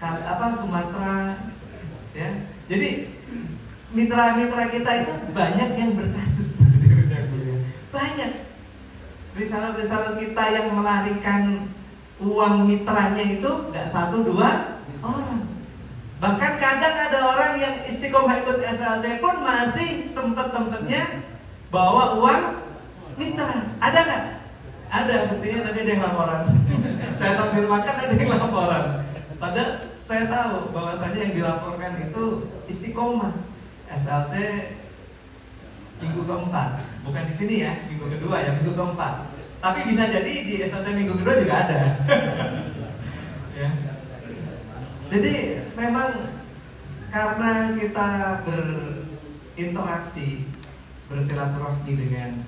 Sumatera, ya. Jadi mitra-mitra kita itu banyak yang berkasus, banyak. Reseller kita yang melarikan uang mitranya itu nggak 1-2 orang. Bahkan kadang ada orang yang istiqomah ikut SLC pun masih sempet-sempetnya bawa uang mitra. Ada nggak? Ada, buktinya tadi ada yang laporan. Saya sambil makan ada yang laporan. Padahal saya tahu bahwasanya yang dilaporkan itu istiqomah SLC minggu keempat, bukan di sini ya, minggu kedua ya, minggu keempat. Tapi bisa jadi di SLC minggu kedua juga ada. Ya. Jadi memang karena kita berinteraksi, bersilaturahmi dengan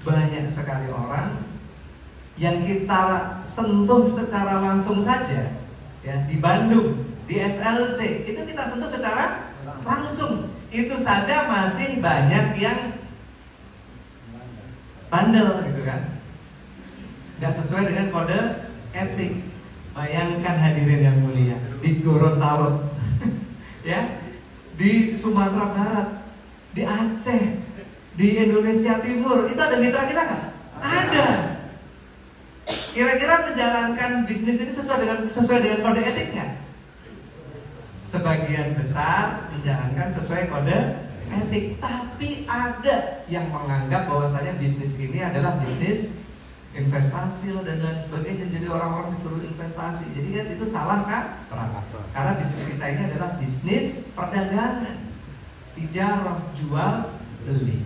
banyak sekali orang yang kita sentuh secara langsung saja, ya, di Bandung, di SLC itu kita sentuh secara langsung, itu saja masih banyak yang bandel gitu kan, nggak sesuai dengan kode etik. Bayangkan hadirin yang mulia, di Gorontalo, ya, di Sumatera Barat, di Aceh, di Indonesia Timur, itu ada mitra kita nggak? Ada. Kira-kira menjalankan bisnis ini sesuai dengan kode etik nggak? Sebagian besar menjalankan sesuai kode etik, tapi ada yang menganggap bahwasanya bisnis ini adalah bisnis investasi dan lain sebagainya. Jadi orang-orang disuruh investasi. Jadi kan itu salah kan? Karena bisnis kita ini adalah bisnis perdagangan, tijarah, jual beli.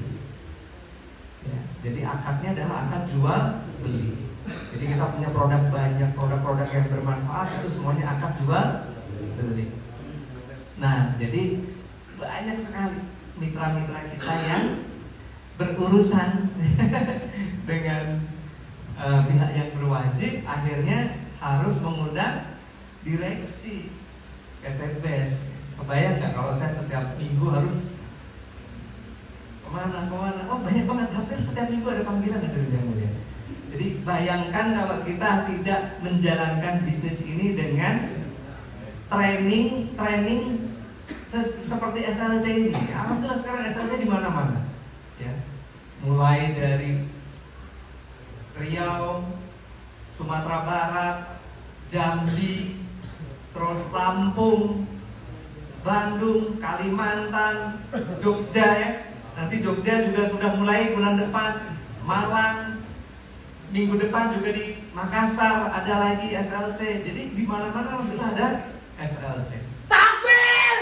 Ya, jadi akadnya adalah akad jual beli. Jadi kita punya produk banyak, produk-produk yang bermanfaat itu semuanya akad jual beli. Nah, jadi banyak sekali mitra-mitra kita yang berurusan dengan pihak yang berwajib, akhirnya harus mengundang direksi PT BES. Kebayang nggak kalau saya setiap minggu harus kemana? Oh banyak banget, hampir setiap minggu ada panggilan dari yang mulia. Jadi bayangkan kalau kita tidak menjalankan bisnis ini dengan training seperti SLC ini. Alhamdulillah sekarang SLC di mana-mana, ya. Mulai dari Riau, Sumatera Barat, Jambi, terus Lampung, Bandung, Kalimantan, Jogja ya. Nanti Jogja juga sudah mulai bulan depan, Malang, minggu depan juga di Makassar ada lagi SLC. Jadi di mana-mana alhamdulillah ada SLC. Takbir!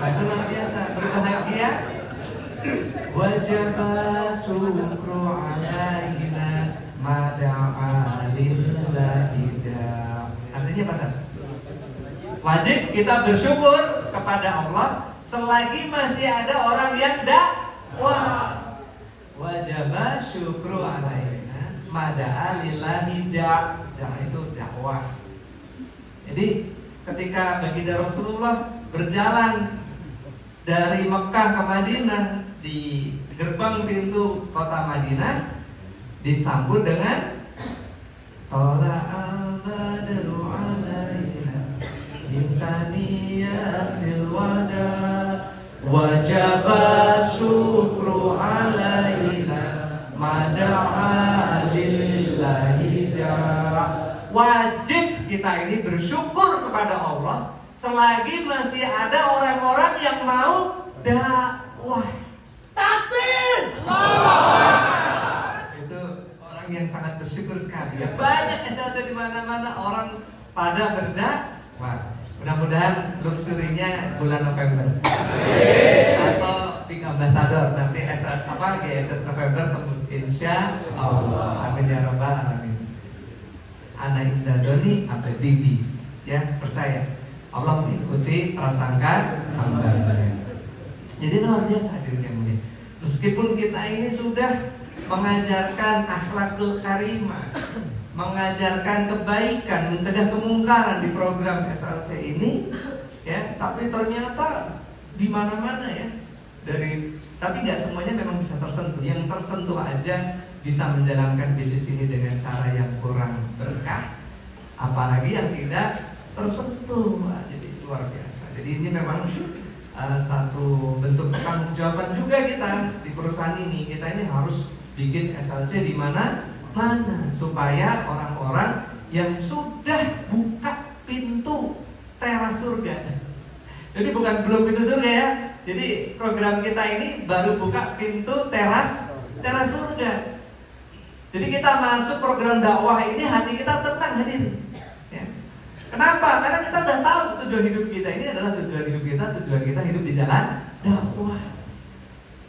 Itu luar biasa, berbahagia. Wajib syukru alaina mada'a lillahi. Artinya apa, Sat? Wajib kita bersyukur kepada Allah selagi masih ada orang yang dakwah. Wajib syukru alaina mada'a lillahi itu dakwah. Jadi ketika baginda Rasulullah berjalan dari Mekah ke Madinah, di gerbang pintu kota Madinah disambut dengan Tala'al badru alaina min saniyatil wada wajaba syukru alaina mada'a lillahi jara. Wajib kita ini bersyukur kepada Allah selagi masih ada orang-orang yang mau dakwah. Takbir! Itu orang yang sangat bersyukur sekali. Ya, banyak SLC di mana-mana orang pada berdakwah. Mudah-mudahan luxury-nya bulan November. Atau Pink Ambassador nanti GSS November tembus insya Allah. Amin ya rabbal alamin. Ana Indah Doni sampai Didi. Ya, percaya. Allah mengikuti prasangka hamba-Nya. Jadi luar biasa hadirin yang mulia. Meskipun kita ini sudah mengajarkan akhlakul karimah, mengajarkan kebaikan, mencegah kemungkaran di program SLC ini, ya, tapi ternyata di mana-mana ya. Tapi nggak semuanya memang bisa tersentuh. Yang tersentuh aja bisa menjalankan bisnis ini dengan cara yang kurang berkah, apalagi yang tidak tersentuh. Wah, jadi luar biasa. Jadi ini memang satu bentuk pertanggungjawaban juga kita di perusahaan ini. Kita ini harus bikin SLC di mana supaya orang-orang yang sudah buka pintu teras surga. Jadi bukan belum pintu surga ya. Jadi program kita ini baru buka pintu teras surga. Jadi kita masuk program dakwah ini hati kita tenang hadir. Ya. Kenapa? Karena kita udah tahu tujuan hidup kita ini adalah tujuan kita hidup di jalan dakwah.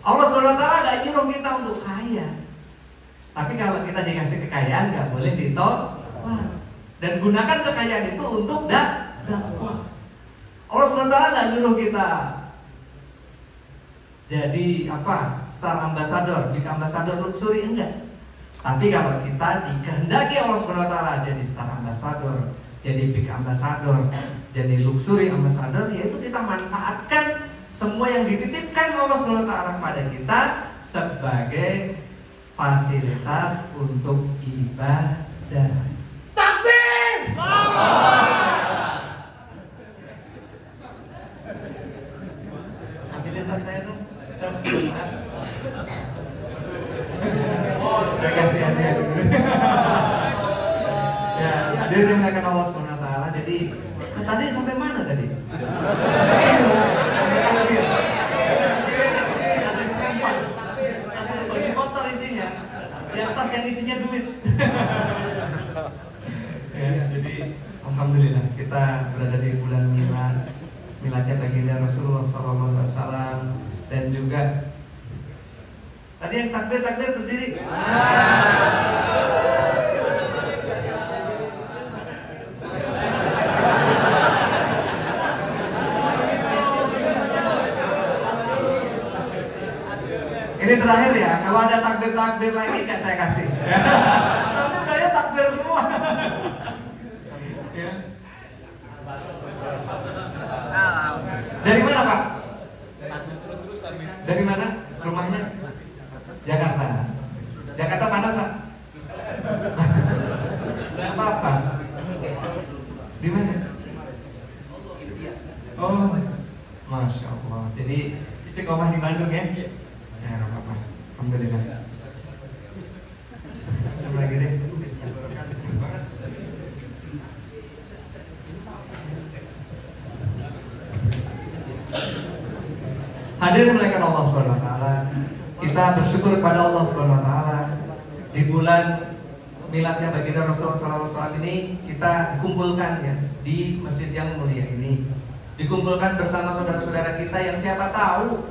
Allah SWT gak nyuruh kita untuk kaya. Tapi kalau kita dikasih kekayaan gak boleh ditolak. Dan gunakan kekayaan itu untuk dakwah. Allah SWT gak nyuruh kita jadi star ambassador, big ambassador luxury, enggak. Tapi kalau kita dikehendaki Allah SWT jadi star ambassador, jadi big ambassador, jadi luxury ambassador, yaitu kita manfaatkan semua yang dititipkan Allah SWT kepada kita sebagai fasilitas untuk ibadah. Takbir! Ambilin tas saya dong. Saya kasih aja. Ya, dia dimuliakan Allah SWT. Jadi tadi sampai mana tadi? Bagi kotor isinya. Yang tas yang isinya duit. Ya, jadi alhamdulillah kita berada di bulan miladnya baginda Rasulullah SAW. Dan juga tadi yang takbir berdiri. Ini terakhir ya, kalau ada takbir lagi gak saya kasih. Nanti saya takbir semua. Ya. Dari mana Pak? Dari mana rumahnya? Jakarta. Jakarta panas Pak? Gak apa-apa. Di mana? Oh, Masya Allah. Jadi istiqomah di Bandung ya? Ya, gak apa-apa. Alhamdulillah. Sama lagi deh. Hadirin dimuliakan Allah SWT, kita bersyukur kepada Allah SWT. Di bulan miladnya baginda Rasulullah SAW ini kita dikumpulkan ya di masjid yang mulia ini. Dikumpulkan bersama saudara-saudara kita yang siapa tahu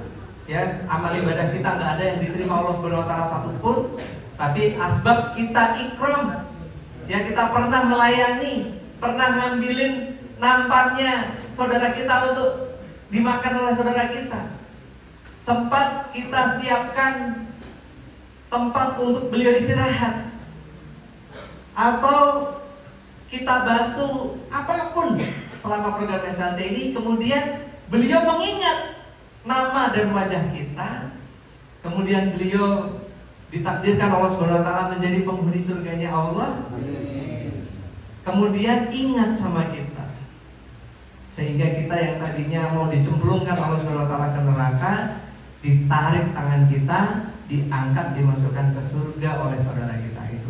ya amal ibadah kita nggak ada yang diterima Allah SWT satupun, tapi asbab kita ikram ya, kita pernah melayani, pernah ngambilin nampannya saudara kita untuk dimakan oleh saudara kita. Sempat kita siapkan tempat untuk beliau istirahat, atau kita bantu apapun selama program SLC ini. Kemudian beliau mengingat nama dan wajah kita, kemudian beliau ditakdirkan Allah SWT menjadi penghuni surganya Allah. Kemudian ingat sama kita, sehingga kita yang tadinya mau dicemplungkan Allah SWT ke neraka, ditarik tangan kita, diangkat, dimasukkan ke surga oleh saudara kita itu.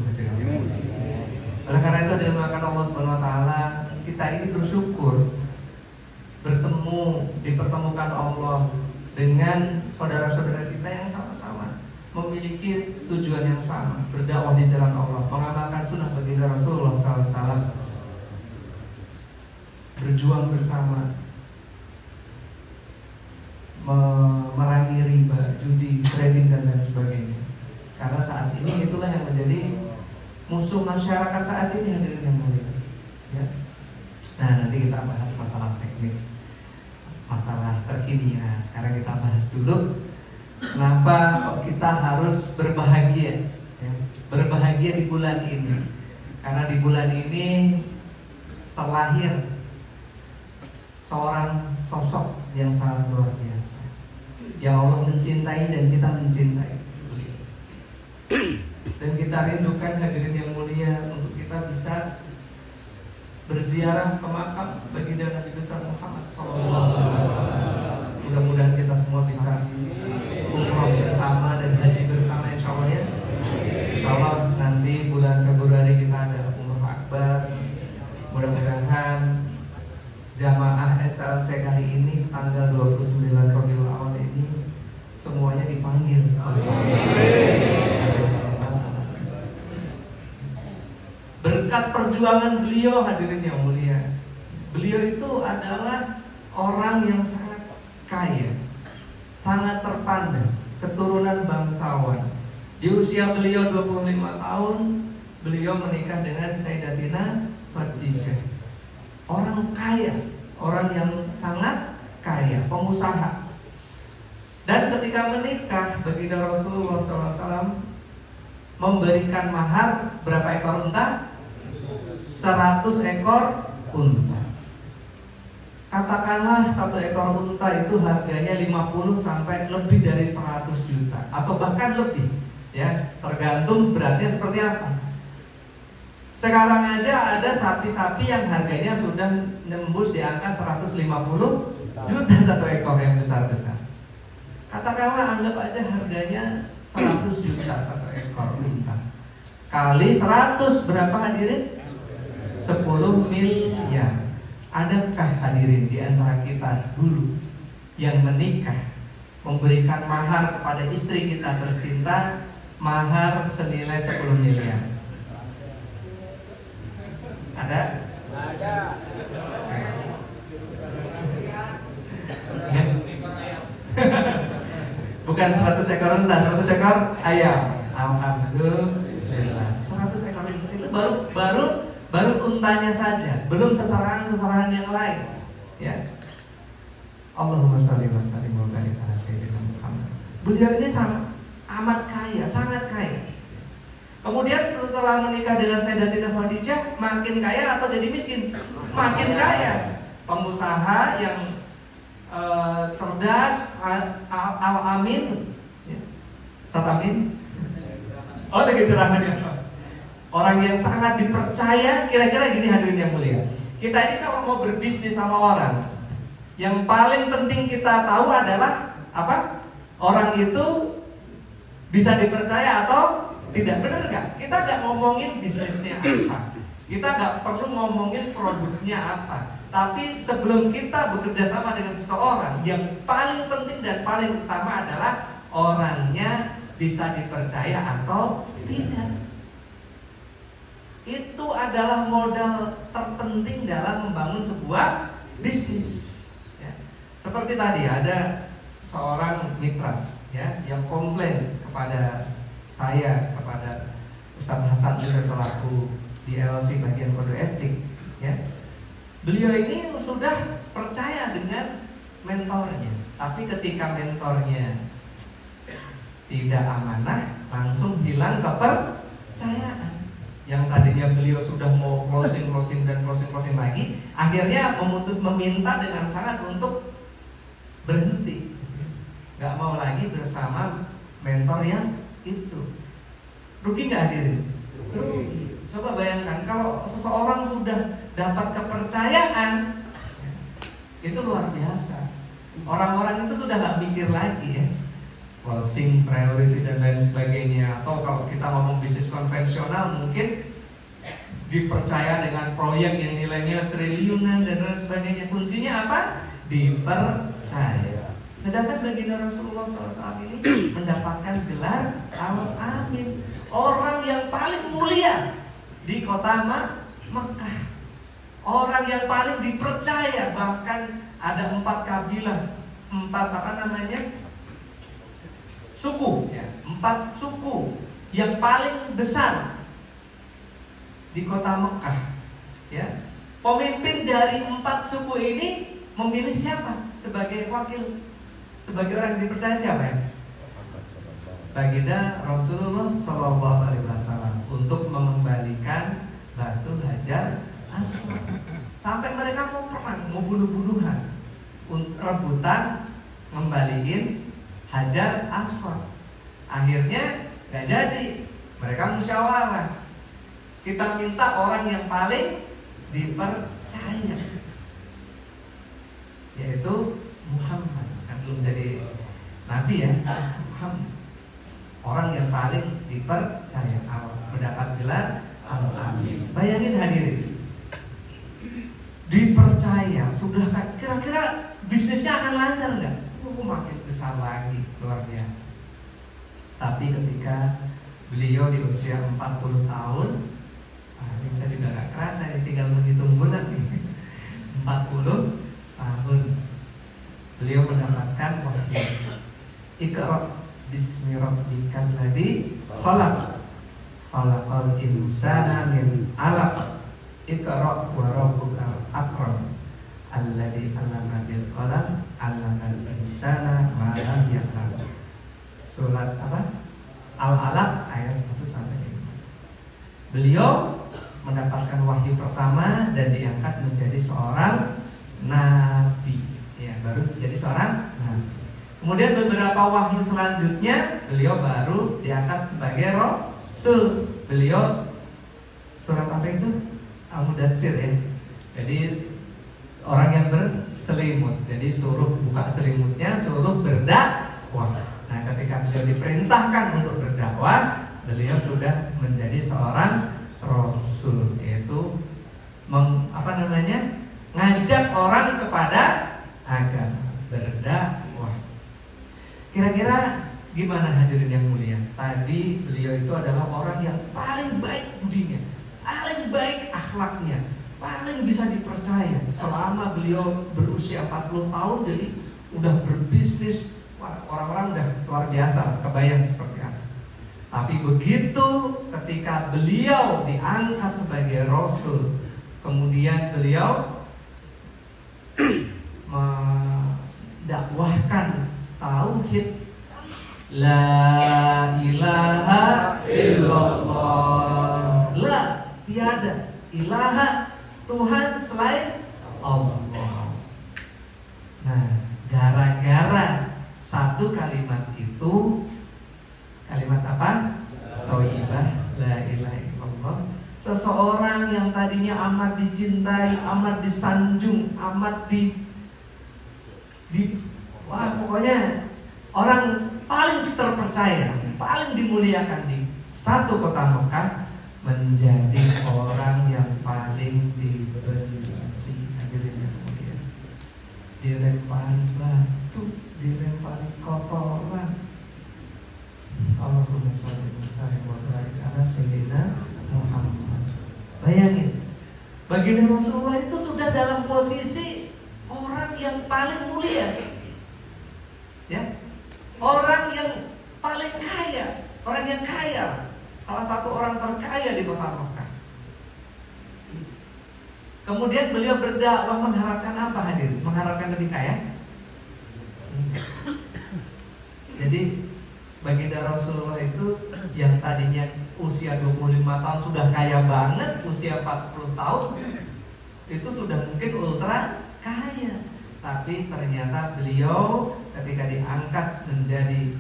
Oleh karena itu dimuliakan Allah SWT, kita ini bersyukur bertemu, dipertemukan Allah dengan saudara-saudara kita yang sama-sama memiliki tujuan yang sama, berdakwah di jalan Allah, mengamalkan sunnah baginda Rasulullah SAW, berjuang bersama, memerangi riba, judi, trading dan lain sebagainya. Karena saat ini itulah yang menjadi musuh masyarakat saat ini, hadirin yang mulia. Ya. Nah, nanti kita bahas masalah teknis, masalah terkini. Nah, sekarang kita bahas dulu kenapa kita harus berbahagia, ya. Berbahagia di bulan ini. Karena di bulan ini terlahir seorang sosok yang sangat luar biasa, yang Allah mencintai dan kita mencintai beliau. Dan kita rindukan hadirin yang mulia untuk kita bisa berziarah ke makam baginda Nabi besar Muhammad SAW. Mudah-mudahan kita semua bisa umroh bersama dan haji bersama, insya Allah ya. Insya Allah nanti bulan Februari kita ada umroh akbar. Mudah-mudahan jamaah SLC kali ini tanggal 29 Rabiul Awal ini semuanya dipanggil. Berkat perjuangan beliau, hadirin yang mulia, beliau itu adalah orang yang sangat kaya, sangat terpandang, keturunan bangsawan. Di usia beliau 25 tahun, beliau menikah dengan Sayyidatina Khadijah. Orang kaya, orang yang sangat kaya, pengusaha. Dan ketika menikah, baginda Rasulullah SAW memberikan mahar berapa ekor unta? 100 ekor unta. Katakanlah satu ekor unta itu harganya 50 sampai lebih dari 100 juta atau bahkan lebih, ya, tergantung beratnya seperti apa. Sekarang aja ada sapi-sapi yang harganya sudah nembus di angka 150 juta satu ekor yang besar-besar. Katakanlah anggap aja harganya 100 juta satu ekor unta. Kali 100 berapa hadirin? 10 miliar. Adakah hadirin di antara kita dulu yang menikah memberikan mahar kepada istri kita tercinta mahar senilai 10 miliar? Ada? Ada. Bukan 100 ekor unta, 100 ekor ayam. Alhamdulillah. 100 ekor itu baru untanya saja, belum seserahan yang lain. Ya. Allahumma shalli wa sallim wa barik ala sayyidina Muhammad. Beliau ini sangat amat kaya, sangat kaya. Kemudian setelah menikah dengan Sayyidatina Khadijah, makin kaya atau jadi miskin? Makin kaya. Pengusaha yang cerdas, al-amin, Satamin. Oh, lagi ceramahnya. Orang yang sangat dipercaya. Kira-kira gini hadirin yang mulia, kita ini kalau mau berbisnis sama orang, yang paling penting kita tahu adalah apa? Orang itu bisa dipercaya atau tidak, benar nggak? Kita nggak ngomongin bisnisnya apa, kita nggak perlu ngomongin produknya apa. Tapi sebelum kita bekerja sama dengan seseorang, yang paling penting dan paling utama adalah orangnya bisa dipercaya atau tidak. Itu adalah modal terpenting dalam membangun sebuah bisnis. Ya. Seperti tadi ada seorang mitra, ya, yang komplain kepada saya, kepada Ustaz Hasan juga selaku di LC bagian kode etik, ya. Beliau ini sudah percaya dengan mentornya, tapi ketika mentornya tidak amanah, langsung hilang kepercayaan. Yang tadinya beliau sudah mau closing lagi, akhirnya meminta dengan sangat untuk berhenti, nggak mau lagi bersama mentor yang itu. Rugi nggak hadirin? Rugi. Coba bayangkan kalau seseorang sudah dapat kepercayaan, itu luar biasa. Orang-orang itu sudah nggak mikir lagi, ya, closing, priority dan lain sebagainya. Atau kalau kita ngomong bisnis konvensional, mungkin dipercaya dengan proyek yang nilainya triliunan dan lain sebagainya. Kuncinya apa? Dipercaya. Sedangkan baginda Rasulullah SAW ini mendapatkan gelar Al-Amin, orang yang paling mulia di kota Mekah, orang yang paling dipercaya. Bahkan ada 4 kabilah, 4 suku, ya, 4 suku yang paling besar di kota Mekah, ya. Pemimpin dari 4 suku ini memilih siapa sebagai wakil, sebagai orang yang dipercaya? Siapa, ya? Baginda Rasulullah SAW untuk mengembalikan batu Hajar Aswad. Sampai mereka mau perang, mau bunuh-bunuhan, rebutan ngembaliin Hajar Aswad. Akhirnya gak jadi. Mereka musyawarah. Kita minta orang yang paling dipercaya, yaitu Muhammad. Kan belum jadi nabi ya, Muhammad. Orang yang paling dipercaya, mendapat gelar Al-Amin. Bayangin hadirin, dipercaya, sudah kira-kira bisnisnya akan lancar nggak? Makin besar lagi, luar biasa. Tapi ketika beliau di usia 40 tahun, ini saya juga gak kerasa, ini tinggal menghitung bulan nih. 40 tahun beliau mendapatkan wahyu. Iqra bismi rabbikal ladzi khalaq, khalaqal insana min 'alaq. Iqra wa rabbukal akram, alladzi 'allama bil qalam, 'allamal insana ma lam ya'lam. Surat apa? Al-Alaq ayat 1 sampai 5. Beliau mendapatkan wahyu pertama dan diangkat menjadi seorang nabi. Ya, baru jadi seorang nabi. Kemudian beberapa wahyu selanjutnya beliau baru diangkat sebagai rasul. Beliau surat apa itu? Al-Mudatsir ya. Jadi orang yang berselimut. Jadi suruh buka selimutnya, suruh berdakwah. Nah, ketika beliau diperintahkan untuk berdakwah, beliau sudah menjadi seorang rasul, yaitu ngajak orang kepada agama, berdakwah. Kira-kira gimana hadirin yang mulia? Tadi beliau itu adalah orang yang paling baik budinya, paling baik akhlaknya, paling bisa dipercaya. Selama beliau berusia 40 tahun, jadi udah berbisnis. Wah, orang-orang udah luar biasa, kebayang seperti apa. Tapi begitu ketika beliau diangkat sebagai rasul, kemudian beliau mendakwahkan tauhid, la ilaha illallah, la tiada ilaha Tuhan selain Allah. Nah, gara-gara satu kalimat itu, kalimat apa? Thayyibah, la ilaha illallah. Seseorang yang tadinya amat dicintai, amat disanjung, amat wah pokoknya orang paling terpercaya, paling dimuliakan di satu kota Mekah, menjadi orang yang paling dibenci. Hadirin yang mulia, dilempari batu, dilempari kotoran. Allahumma shalli wa barik ala sayyidina Muhammad. Bayangin, baginda Rasulullah itu sudah dalam posisi orang yang paling mulia, ya, orang yang paling kaya, orang yang kaya, salah satu orang terkaya di kota Mekah. Kemudian beliau berdakwah mengharapkan apa hadir? Mengharapkan lebih kaya? Jadi baginda Rasulullah itu yang tadinya usia 25 tahun sudah kaya banget, usia 40 tahun itu sudah mungkin ultra kaya. Tapi ternyata beliau ketika diangkat menjadi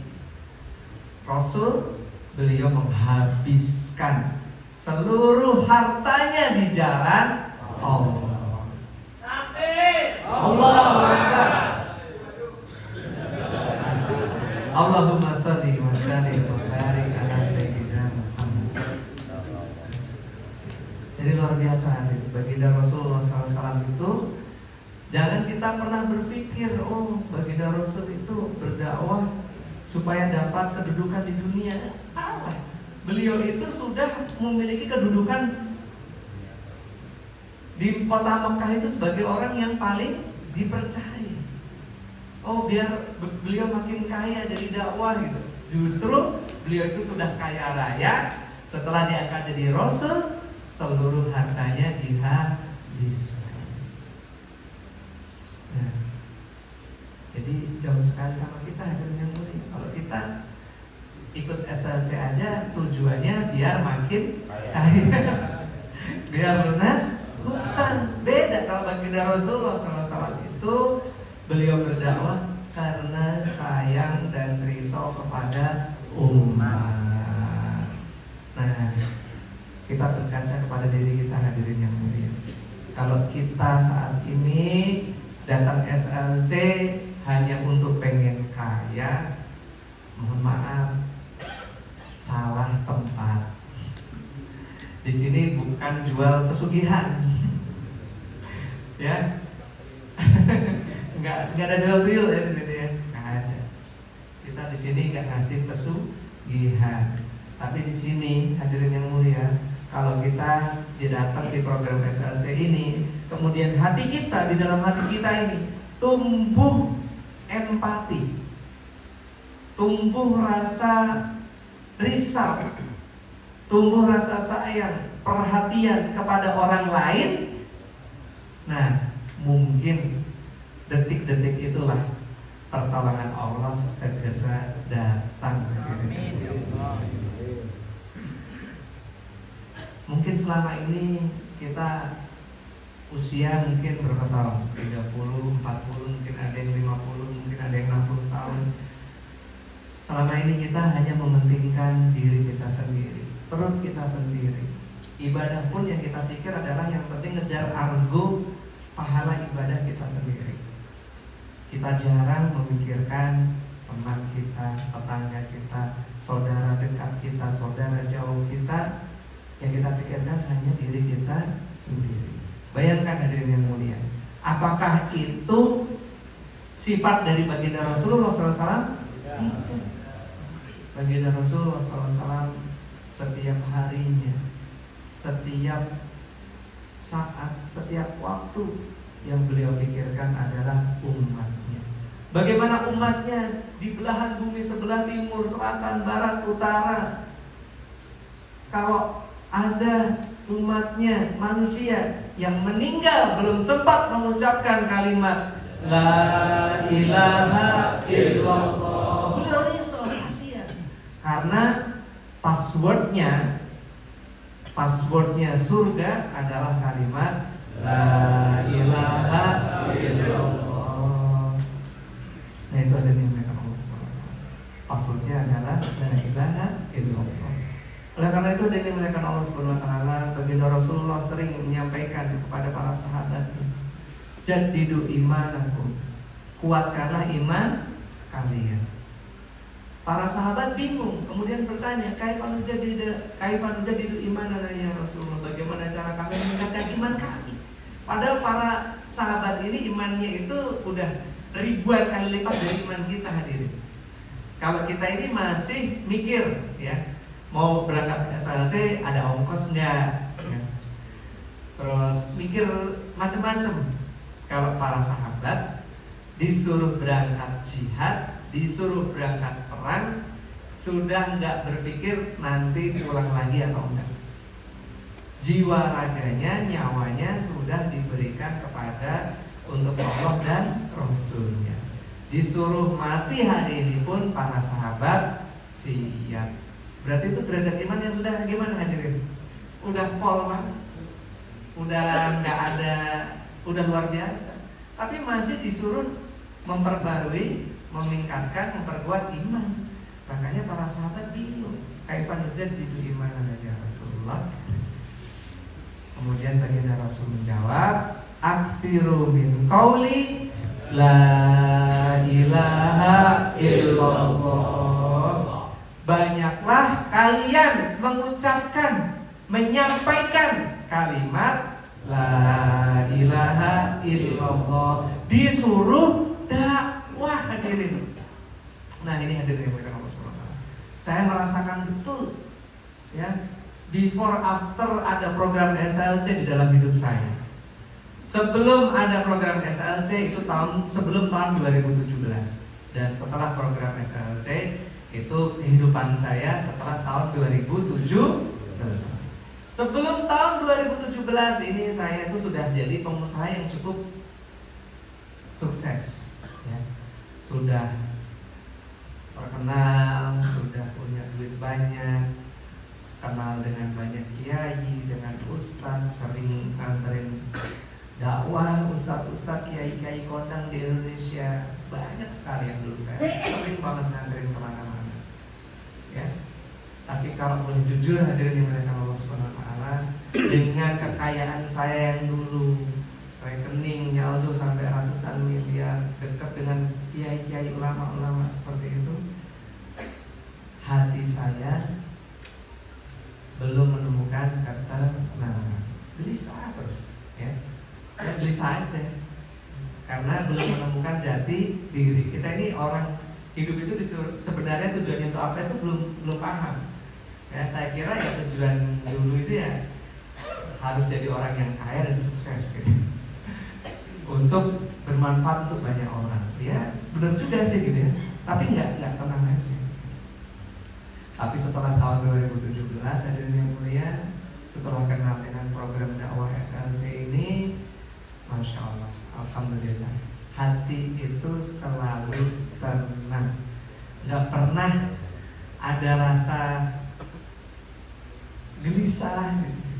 Rasul, beliau menghabiskan seluruh hartanya di jalan Allah. Allahu Akbar. Allahumma shalli wa sallim wa barik ala sayyidina Muhammad. Jadi luar biasa baginda Rasulullah SAW itu. Jangan kita pernah berpikir, oh baginda Rasul itu berdakwah supaya dapat kedudukan di dunia. Salah. Beliau itu sudah memiliki kedudukan di kota Mekah itu sebagai orang yang paling dipercaya. Oh biar beliau makin kaya dari dakwah gitu. Justru beliau itu sudah kaya raya. Setelah diangkat jadi Rasul, seluruh hartanya dihabiskan. Nah, jadi jauh sekali sama kita yang mulia. Kalau kita ikut SLC aja tujuannya biar makin kaya, biar lunas hutang. Beda kalau baginda Rasulullah SAW itu beliau berdakwah karena sayang dan risau kepada umat. Nah, kita berkaca kepada diri kita, hadirin yang mulia. Kalau kita saat ini datang SLC hanya untuk pengen kaya, mohon maaf, salah tempat. Di sini bukan jual pesugihan, ya. nggak ada jual tuyul ya di sini ya, nggak ada. Kita di sini nggak ngasih pesugihan, tapi di sini hadirin yang mulia, kalau kita datang di program SLC ini, kemudian hati kita, di dalam hati kita ini tumbuh empati, tumbuh rasa risau, tumbuh rasa sayang, perhatian kepada orang lain. Nah, mungkin detik-detik itulah pertolongan Allah segera datang. Amin. Mungkin selama ini kita usia mungkin berapa tahun? 30, 40, mungkin ada yang 50, mungkin ada yang 60 tahun. Selama ini kita hanya mementingkan diri kita sendiri, perut kita sendiri. Ibadah pun yang kita pikir adalah yang penting ngejar argo pahala ibadah kita sendiri. Kita jarang memikirkan teman kita, tetangga kita, saudara dekat kita, saudara jauh kita. Yang kita pikirkan hanya diri kita sendiri. Bayangkan hadirin yang mulia, apakah itu sifat dari baginda Rasulullah SAW? Baginda Rasulullah SAW setiap harinya, setiap saat, setiap waktu yang beliau pikirkan adalah umatnya. Bagaimana umatnya di belahan bumi sebelah timur, selatan, barat, utara. Kalau ada umatnya manusia yang meninggal belum sempat mengucapkan kalimat La ilaha illallah, beliau risau, kasihan. Karena passwordnya surga adalah kalimat La ilaha illallah. Nah, itu ada di mereka Allah SWT. Passwordnya adalah La ilaha illallah. Oleh karena itu dari dimuliakan Allah Subhanahu wa taala, baginda Rasulullah sering menyampaikan kepada para sahabat, jadidu imanakum, kuatkanlah iman kalian. Para sahabat bingung, kemudian bertanya, kaifa nujadidu imanana ya Rasulullah, bagaimana cara kami meningkatkan iman kami? Padahal para sahabat ini imannya itu udah ribuan kali lipat dari iman kita, hadirin. Kalau kita ini masih mikir, ya, mau berangkat ke SLC ada ongkos enggak, ya. Terus mikir macam-macam. Kalau para sahabat disuruh berangkat jihad, disuruh berangkat perang, sudah enggak berpikir nanti pulang lagi atau enggak. Jiwa raganya, nyawanya sudah diberikan kepada untuk Allah dan Rasulnya. Disuruh mati hari ini pun para sahabat siap. Berarti itu derajat iman yang sudah gimana, hadirin? Udah pol banget, udah nggak ada, udah luar biasa. Tapi masih disuruh memperbarui, meningkatkan, memperkuat iman. Makanya para sahabat bingung, kaifa nujaddidu imanana ya Rasulullah. Kemudian baginda Rasul menjawab, aktsiru min qauli la ilaha illallah. Banyaklah kalian mengucapkan, menyampaikan kalimat la ilaha illallah. Disuruh dakwah, hadirin. Nah, ini hadirin yang berkenan Allah SWT. Saya merasakan betul, ya, before after ada program SLC di dalam hidup saya. Sebelum ada program SLC itu sebelum tahun 2017, dan setelah program SLC itu kehidupan saya setelah tahun 2007. Sebelum tahun 2017 ini saya itu sudah jadi pengusaha yang cukup sukses, ya. Sudah terkenal, sudah punya duit banyak, kenal dengan banyak kiai, dengan ustadz, sering anterin dakwah ustadz kiai kondang di Indonesia. Banyak sekali yang dulu saya sering banget nganterin kemana-mana, ya. Tapi kalau boleh jujur hadirin dimuliakan Allah Subhanahu wa taala, dengan kekayaan saya yang dulu, rekeningnya Aldo sampai ratusan miliar, dekat dengan kiai-kiai ulama-ulama seperti itu, hati saya belum menemukan ketenangan. Gelisah terus, ya gelisah aja, karena belum menemukan jati diri. Kita ini orang hidup itu sebenarnya tujuannya untuk apa itu belum paham. Ya, saya kira ya tujuan dulu itu ya harus jadi orang yang kaya dan sukses gitu, untuk bermanfaat untuk banyak orang. Ya benar juga sih gitu ya, tapi nggak tenang aja. Tapi setelah tahun 2017 hadirin yang mulia, setelah kenal dengan program dakwah SLC ini, Masya Allah, Alhamdulillah, hati itu selalu tenang, nggak pernah ada rasa gelisah gitu.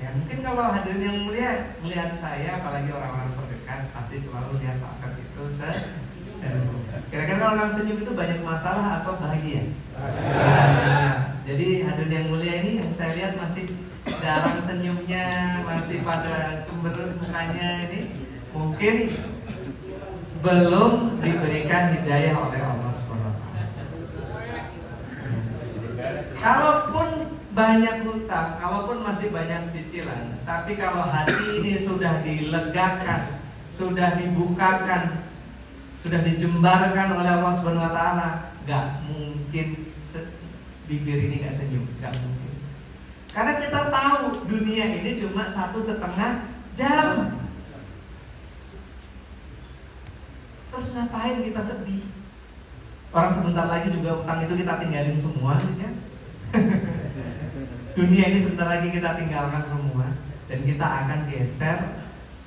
Ya mungkin kalau hadirin yang mulia melihat saya, apalagi orang-orang terdekat, pasti selalu lihat Pak Feb itu senyum. Kira-kira kalau orang senyum itu banyak masalah atau bahagia? Jadi hadirin yang mulia ini yang saya lihat masih jarang senyumnya, masih pada cemberut mukanya ini, mungkin belum diberikan hidayah oleh Allah SWT. Kalaupun banyak hutang, kalaupun masih banyak cicilan, tapi kalau hati ini sudah dilegakan, sudah dibukakan, sudah dijembarkan oleh Allah Subhanahu wa taala, gak mungkin bibir ini gak senyum, gak mungkin. Karena kita tahu dunia ini cuma 1,5 jam. Terus ngapain kita sedih? Orang sebentar lagi juga utang itu kita tinggalin semua, ya. Dunia ini sebentar lagi kita tinggalkan semua, dan kita akan geser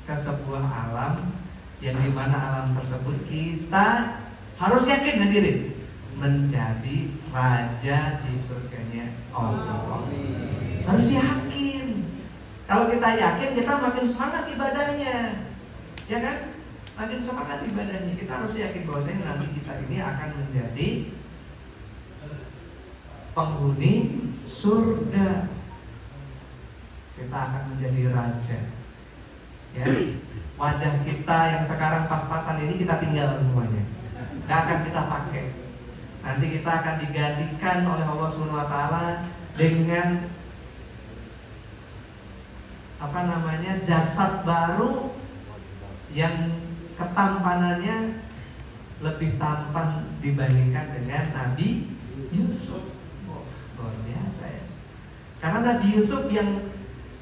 ke sebuah alam yang dimana alam tersebut kita harus yakin hadirin menjadi raja di surganya Allah. Harus yakin. Kalau kita yakin, kita makin semangat ibadahnya, ya kan? Makin semangat ibadahnya. Kita harus yakin bahwasanya nanti kita ini akan menjadi penghuni surga. Kita akan menjadi raja. Ya, wajah kita yang sekarang pas-pasan ini kita tinggal semuanya. Gak akan kita pakai. Nanti kita akan digantikan oleh Allah Subhanahu wa taala dengan jasad baru yang ketampanannya lebih tampan dibandingkan dengan Nabi Yusuf. Luar biasa ya. Karena Nabi Yusuf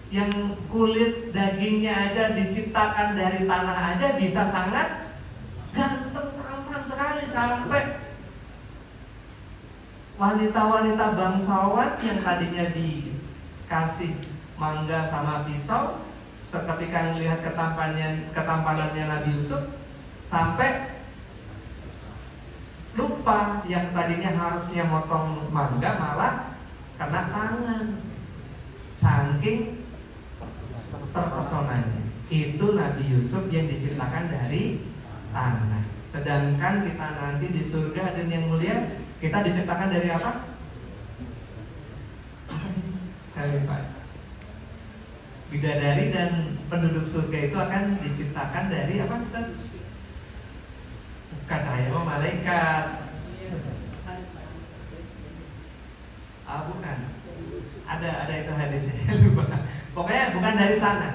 yang kulit dagingnya aja diciptakan dari tanah aja bisa sangat ganteng, tampan sekali, sampai wanita-wanita bangsawan yang tadinya dikasih mangga sama pisau, seketika melihat ketampanannya Nabi Yusuf, sampai lupa yang tadinya harusnya motong mangga malah kena tangan, saking terpesonanya. Itu Nabi Yusuf yang diciptakan dari tanah. Sedangkan kita nanti di surga dan yang mulia, kita diciptakan dari apa? Saya lupa. Bidadari dan penduduk surga itu akan diciptakan dari apa? Bukan cahaya malaikat. Bukan. Ada itu hadisnya, lupa. Pokoknya bukan dari tanah.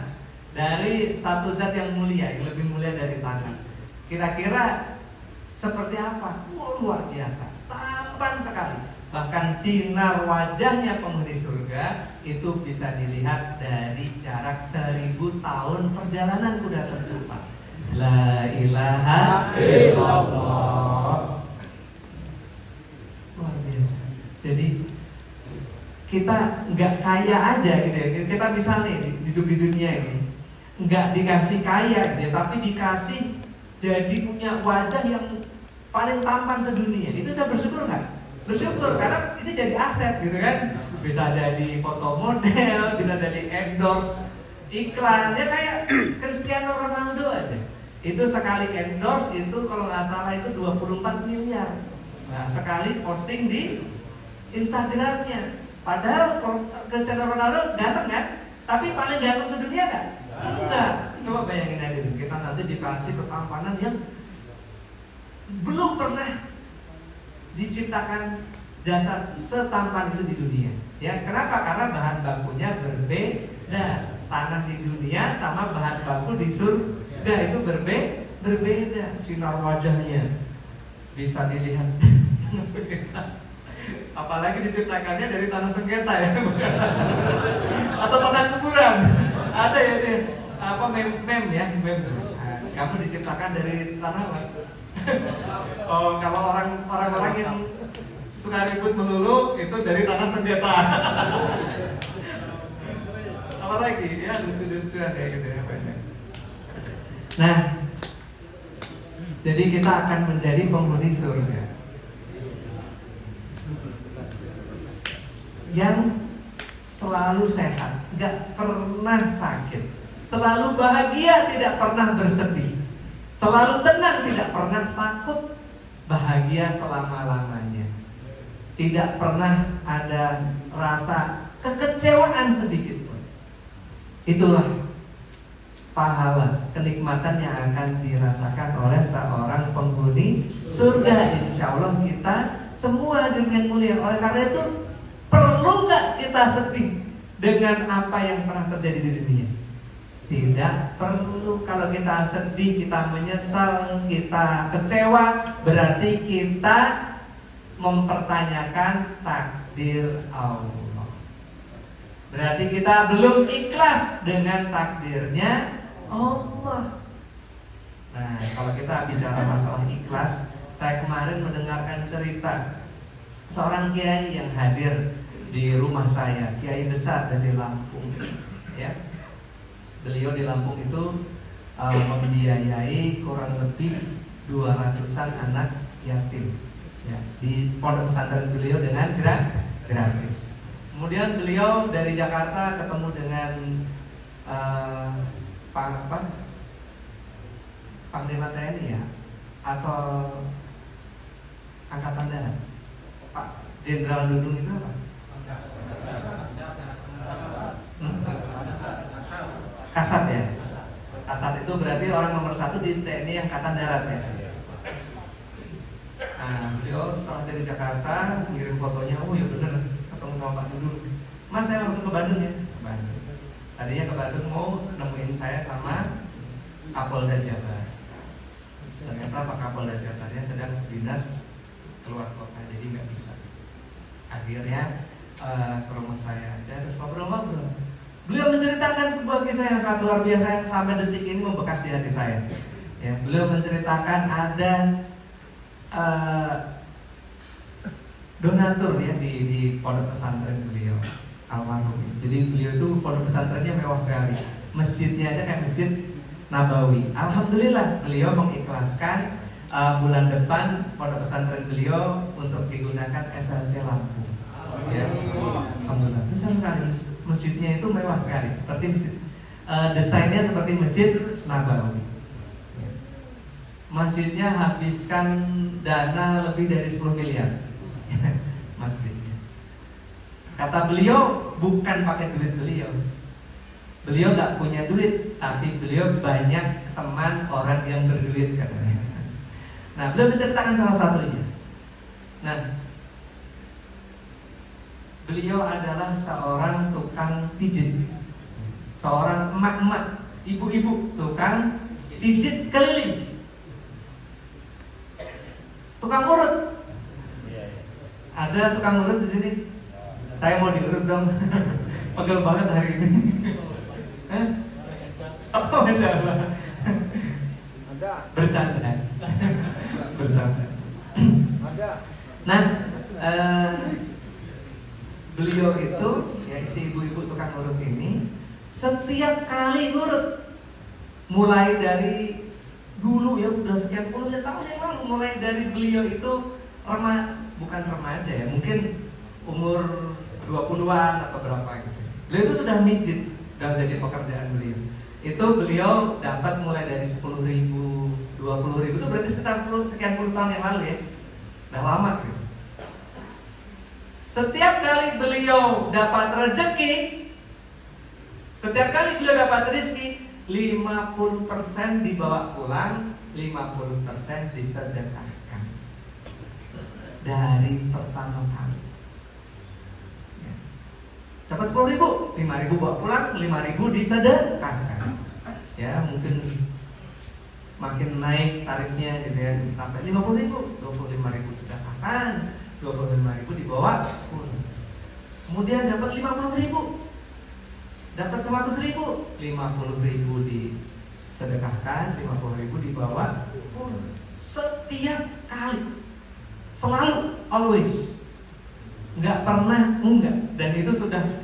Dari satu zat yang mulia, yang lebih mulia dari tanah. Kira-kira seperti apa? Luar biasa, tampan sekali. Bahkan sinar wajahnya penghuni surga itu bisa dilihat dari jarak 1000 tahun perjalanan kuda tercepat. La ilaha illallah. Luar biasa. Jadi kita nggak kaya aja gitu ya. Kita misalnya hidup di dunia ini nggak dikasih kaya gitu ya, tapi dikasih jadi punya wajah yang paling tampan sedunia. Itu udah bersyukur nggak? Bersyukur, karena ini jadi aset gitu kan. Bisa jadi foto model, bisa jadi endorse iklan. Ya kayak Cristiano Ronaldo aja. Itu sekali endorse itu kalau nggak salah itu 24 miliar. Nah, sekali posting di Instagramnya. Padahal Cristiano Ronaldo ganteng kan? Tapi paling ganteng sedunia kan? Enggak. Coba bayangin aja, kita nanti dikasih ketampanan yang belum pernah diciptakan jasad setampan itu di dunia. Ya, kenapa? Karena bahan bakunya berbeda. Tanah di dunia sama bahan baku di surga itu berbeda. Sinar wajahnya bisa dilihat. Apalagi diciptakannya dari tanah sengketa ya. Atau tanah kuburan. Ada ya dia. Apa mem ya, mem. Nah, kamu diciptakan dari tanah apa? Oh, kalau orang-orang yang suka ribut melulu itu dari tanah sengketa. Apalagi ya lucu-lucuan kayak gitu ya. Nah, jadi kita akan menjadi penghuni surga yang selalu sehat, nggak pernah sakit, selalu bahagia, tidak pernah bersedih, selalu tenang, tidak pernah takut, bahagia selama-lamanya, tidak pernah ada rasa kekecewaan sedikit pun. Itulah pahala, kenikmatan yang akan dirasakan oleh seorang penghuni surga. Insya Allah kita semua dengan mulia. Oleh karena itu, perlu nggak kita sedih dengan apa yang pernah terjadi di dunia? Tidak perlu. Kalau kita sedih, kita menyesal, kita kecewa, berarti kita mempertanyakan takdir Allah. Berarti kita belum ikhlas dengan takdirnya Allah. Nah, kalau kita bicara masalah ikhlas, saya kemarin mendengarkan cerita seorang kiai yang hadir di rumah saya, kiai besar dari Lampung. Ya, beliau di Lampung itu membiayai kurang lebih 200-an anak yatim. Ya, di pondok pesantren beliau dengan gratis. Kemudian beliau dari Jakarta ketemu dengan Panglima TNI ya, atau Angkatan Darat, Pak Jenderal Dudung itu apa? Kasat ya. Kasat itu berarti orang nomor 1 di TNI Angkatan Darat ya. Nah, beliau setelah dari Jakarta ngirim fotonya, oh ya bener, ketemu sama Pak Dudung. Mas, saya langsung ke Bandung ya. Ke Bandung. Tadinya ke Bandung mau nemuin saya sama Kapolda Jabar. Ternyata Pak Kapolda Jabarnya sedang dinas keluar kota, jadi nggak bisa. Akhirnya ke rumah saya aja, terus ngobrol-ngobrol. Beliau menceritakan sebuah kisah yang sangat luar biasa yang sampai detik ini membekas di hati saya. Ya, beliau menceritakan ada donatur ya di pondok pesantren beliau, almarhum. Jadi beliau itu pondok pesantrennya mewah sekali. Masjidnya aja kayak masjid Nabawi. Alhamdulillah beliau mengikhlaskan bulan depan pondok pesantren beliau untuk digunakan SLC Lampung. Ya, alhamdulillah. Besar sekali. Masjidnya itu mewah sekali, seperti masjid, desainnya seperti masjid Nabawi. Masjidnya habiskan dana lebih dari 10 miliar. Masjidnya. Kata beliau bukan pakai duit beliau. Beliau gak punya duit, tapi beliau banyak teman orang yang berduit katanya. Nah, beliau menceritakan salah satunya. Nah, beliau adalah seorang tukang pijit, seorang emak-emak, ibu-ibu tukang pijit keliling, tukang urut. Ada tukang urut di sini? Saya mau diurut dong. Pegel banget hari ini. Apa Masya Allah? Bercanda. Bercanda. Nah, beliau itu ya, si ibu-ibu tukang urut ini setiap kali urut, mulai dari dulu ya udah sekian puluh tahun yang lalu, mulai dari beliau itu bukan remaja ya, mungkin umur 20-an atau berapa gitu. Beliau itu sudah mijit, sudah jadi pekerjaan beliau. Itu beliau dapat mulai dari 10.000, 20.000, itu berarti sekitar sekian puluh tahun yang lalu ya. Udah lama gitu. Setiap kali beliau dapat rezeki, setiap kali beliau dapat rezeki, 50% dibawa pulang, 50% disedekahkan. Dari pertama kali ya. Dapat 10.000, 5.000 bawa pulang, 5.000 disedekahkan. Ya, mungkin makin naik tarifnya gitu ya, sampai 50.000, 25.000 disedekahkan, 25.000 dibawa pulang. Kemudian dapat 50.000, dapat 100.000, 50.000 disedekahkan, 50.000 dibawa pulang. Setiap kali, selalu, always, nggak pernah enggak. Dan itu sudah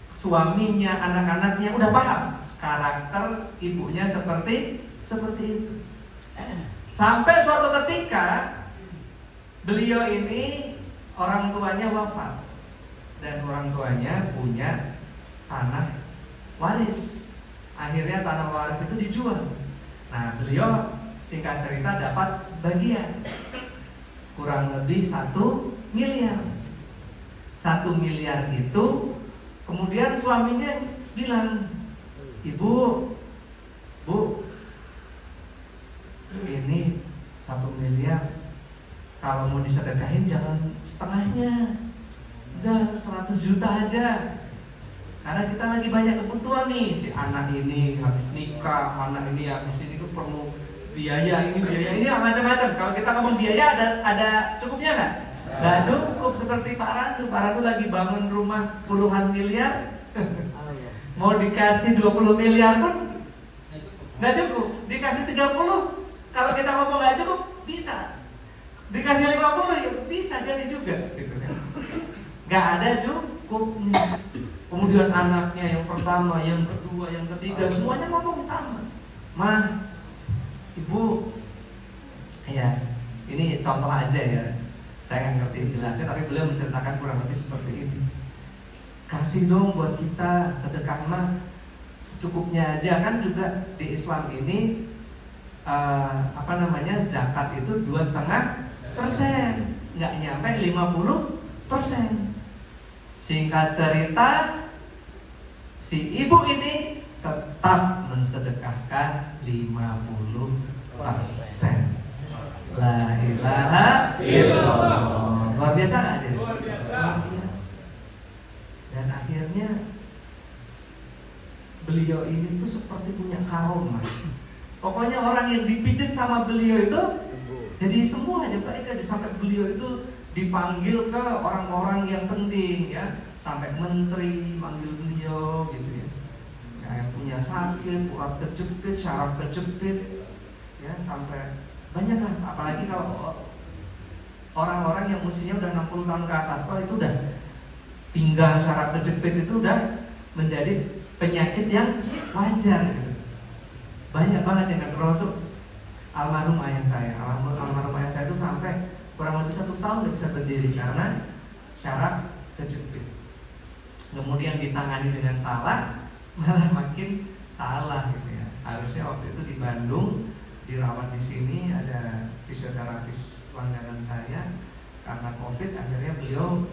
suaminya, anak-anaknya udah paham karakter ibunya seperti itu. Sampai suatu ketika beliau ini orang tuanya wafat dan orang tuanya punya tanah waris. Akhirnya tanah waris itu dijual. Nah, beliau singkat cerita dapat bagian kurang lebih 1 miliar. 1 miliar itu kemudian suaminya bilang, "Ibu, Bu, ini 1 miliar kalau mau disedekahin jangan setengahnya, udah 100 juta aja. Karena kita lagi banyak kebutuhan nih, si anak ini habis nikah, anak ini habis ini tuh perlu biaya ini macam-macam. Kalau kita ngomong biaya ada cukupnya nggak? Nggak cukup. Seperti Pak Ratu lagi bangun rumah puluhan miliar, mau dikasih 20 miliar pun nggak cukup. Dikasih 30, kalau kita ngomong nggak cukup, bisa. Dikasih 50 ya bisa jadi juga, gitu kan? Nggak ada cukupnya. Kemudian anaknya yang pertama, yang kedua, yang ketiga, semuanya ngomong sama. "Mah, Ibu, ya ini contoh aja ya. Saya nggak ngerti jelasnya, tapi beliau menceritakan kurang lebih seperti ini. Kasih dong buat kita sedekah mah secukupnya aja, kan juga di Islam ini zakat itu 2,5%, nggak nyampe 50%. Singkat cerita, si ibu ini tetap mensedekahkan 50%. La ilaha illallah. Luar biasa nggak dia? Luar biasa. Dan akhirnya beliau ini tuh seperti punya karomah. Pokoknya orang yang dipijit sama beliau itu jadi semua aja baik aja, sampai beliau itu dipanggil ke orang-orang yang penting ya, sampai menteri manggil beliau gitu ya. Yang punya sakit, urat kejepit, syaraf kejepit ya, sampai banyak lah. Apalagi kalau orang-orang yang usianya udah 60 tahun ke atas, itu udah pinggang, syaraf kejepit itu udah menjadi penyakit yang wajar gitu. Banyak banget yang termasuk almarhum ayah saya. Almarhum ayah saya itu sampai kurang lebih 1 tahun nggak bisa berdiri karena syaraf kejepit. Kemudian ditangani dengan salah, malah makin salah gitu ya. Harusnya waktu itu di Bandung dirawat, di sini ada fisioterapis langganan saya. Karena COVID akhirnya beliau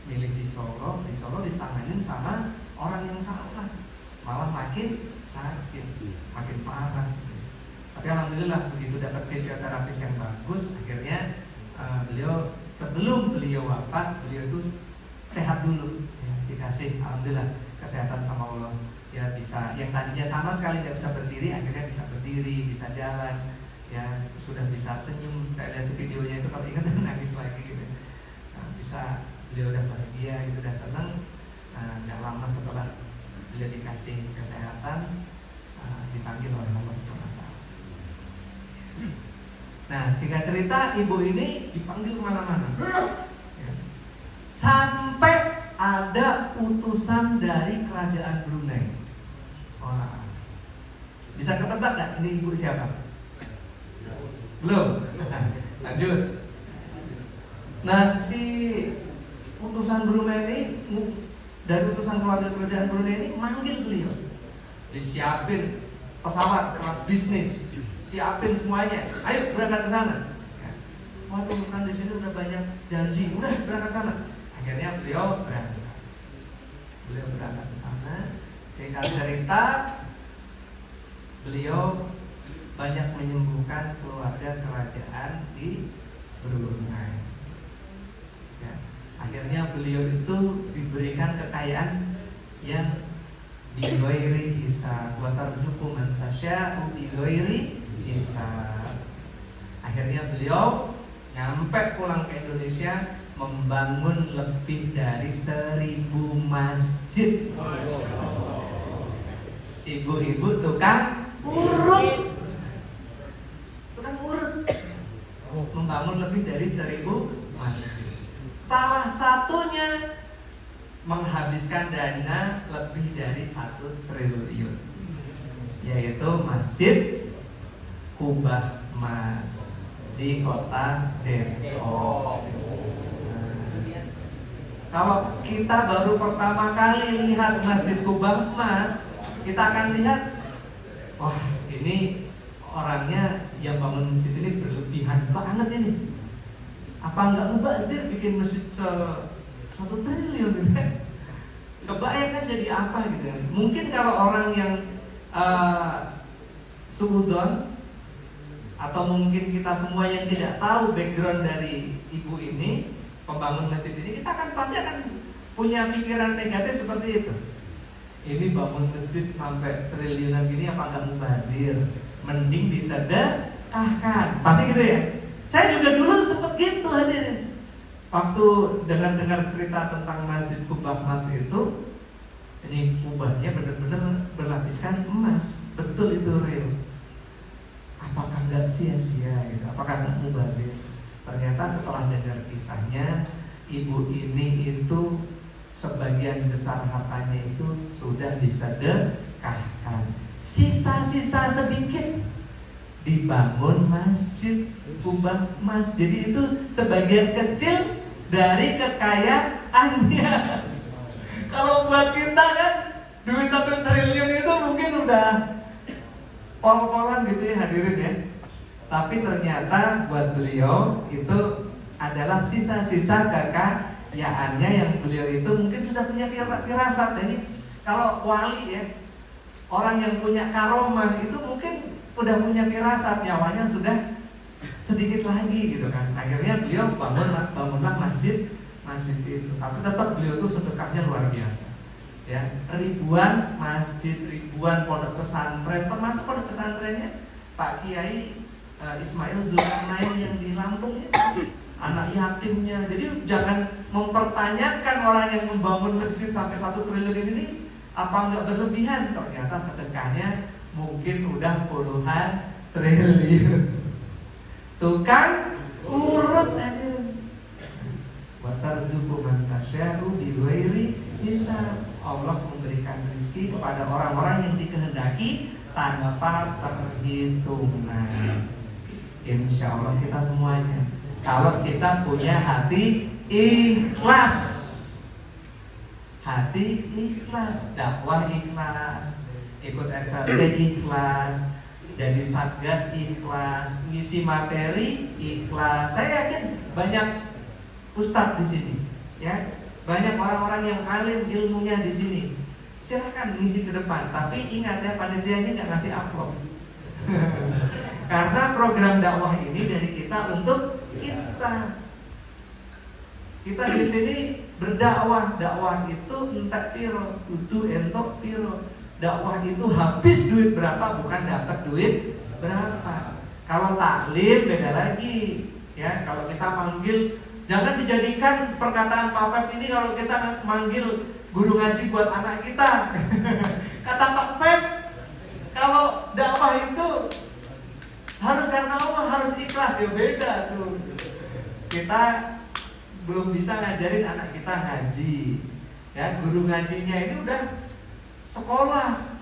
milih di Solo. Di Solo ditanganin sama orang yang salah, malah makin sakit, makin parah. Tapi alhamdulillah begitu dapat fisioterapis yang bagus, akhirnya beliau sebelum beliau wafat, beliau itu sehat dulu ya, dikasih alhamdulillah kesehatan sama Allah ya, bisa yang tadinya sama sekali tidak bisa berdiri akhirnya bisa berdiri, bisa jalan ya, sudah bisa senyum. Saya lihat videonya itu, kalau ingat nangis lagi gitu. Nah, bisa, beliau udah bahagia gitu, udah senang. Nggak lama setelah beliau dikasih kesehatan, dipanggil oleh Allah SWT. Nah, singkat cerita, ibu ini dipanggil kemana-mana ya. Sampai ada utusan dari kerajaan Brunei. Wah, bisa ketebak gak ini ibu siapa? Belum? Lanjut. Nah, si utusan Brunei ini, dari utusan keluarga kerajaan Brunei ini manggil beliau. Disiapin pesawat kelas bisnis, siapin semuanya. Ayo berangkat ke sana. Ya. Waduh, kan di sini udah banyak janji, udah berangkat sana. Akhirnya beliau berangkat ke sana. Singkat cerita, beliau banyak menyembuhkan keluarga kerajaan di Brunei. Ya. Akhirnya beliau itu diberikan kekayaan yang bighairi hisab, wa tarzuqu man tasya'u bighairi hisab. Akhirnya beliau nyampe pulang ke Indonesia, membangun lebih dari 1.000 masjid. Ibu-ibu tukang urut, membangun lebih dari 1.000 masjid. Salah satunya menghabiskan dana lebih dari 1 triliun, yaitu Masjid Kubah Mas di kota Depok. Kalau kita baru pertama kali lihat Masjid Kubah Mas, kita akan lihat, wah ini orangnya yang bangun masjid ini berlebihan banget ini. Apa nggak mubazir bikin masjid 1 triliun gitu kan? Kebayang kan jadi apa gitu kan? Mungkin kalau orang yang suudon, atau mungkin kita semua yang tidak tahu background dari ibu ini, pembangun masjid ini, kita pasti akan punya pikiran negatif seperti itu. Ini bangun masjid sampai triliunan gini, apa nggak mubazir? Mending disedekahkan. Pasti gitu ya. Saya juga dulu sempat gitu hadirin. Waktu dengar cerita tentang Masjid Kubah Mas itu, ini kubahnya benar-benar berlapiskan emas, betul itu real. Apakah nggak sia-sia gitu? Apakah nggak mubazir? Ternyata setelah dengar kisahnya, ibu ini itu sebagian besar hartanya itu sudah disedekahkan. Sisa-sisa sedikit dibangun Masjid Kubah Mas. Jadi itu sebagian kecil dari kekayaannya. Kalau buat kita kan duit 1 triliun itu mungkin udah pol-polan gitu ya hadirin ya. Tapi ternyata buat beliau itu adalah sisa-sisa kekayaannya yang beliau itu mungkin sudah punya firasat. Jadi kalau wali ya, orang yang punya karomah itu mungkin udah punya firasat, nyawanya sudah sedikit lagi gitu kan. Akhirnya beliau bangunlah masjid itu. Tapi tetap beliau tuh sedekahnya luar biasa. Ya, ribuan masjid, ribuan pondok pesantren, termasuk pondok pesantrennya Pak Kiai Ismail Zulkarnain yang di Lampung itu, anak yatimnya. Jadi jangan mempertanyakan orang yang membangun masjid sampai 1 triliun ini apa nggak berlebihan. Ternyata sedekahnya mungkin udah puluhan triliun. Tukang urut aja. Wa tarzuqu man tasya'u bighairi hisab. Allah memberikan rezeki kepada orang-orang yang dikehendaki tanpa terhitungan. Insya Allah kita semuanya, kalau kita punya hati ikhlas, dakwah ikhlas, ikut SLC ikhlas, jadi satgas ikhlas, ngisi materi ikhlas. Saya yakin banyak ustadz di sini, ya, banyak orang-orang yang alim ilmunya di sini. Silakan ngisi ke depan, tapi ingat ya, panitianya nggak ngasih amplop. Karena program dakwah ini dari kita untuk kita. Kita di sini berdakwah, dakwah itu entek piro, kudu entok piro. Dakwah itu habis duit berapa, bukan dapat duit berapa. Kalau taklim beda lagi, ya. Kalau kita manggil, jangan dijadikan perkataan Pak Feb ini kalau kita manggil guru ngaji buat anak kita. Kata Pak Feb, kalau dakwah itu harus karena Allah, harus ikhlas, ya beda tuh. Kita belum bisa ngajarin anak kita ngaji, ya. Guru ngajinya ini udah sekolah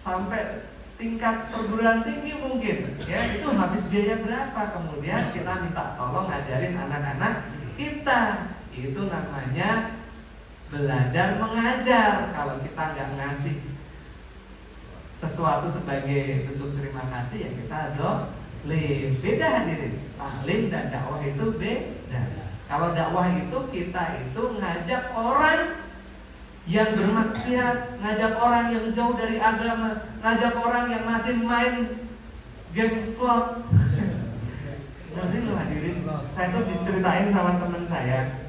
sampai tingkat perguruan tinggi mungkin, ya. Itu habis biaya berapa? Kemudian kita minta tolong ngajarin anak-anak kita. Itu namanya belajar mengajar. Kalau kita nggak ngasih sesuatu sebagai bentuk terima kasih, ya kita dolim. Beda hadirin, taklim dan dakwah itu beda. Kalau dakwah itu kita itu ngajak orang yang bermaksiat, ngajak orang yang jauh dari agama, ngajak orang yang masih main game slot. Nanti lo hadirin, saya tuh diceritain sama teman saya.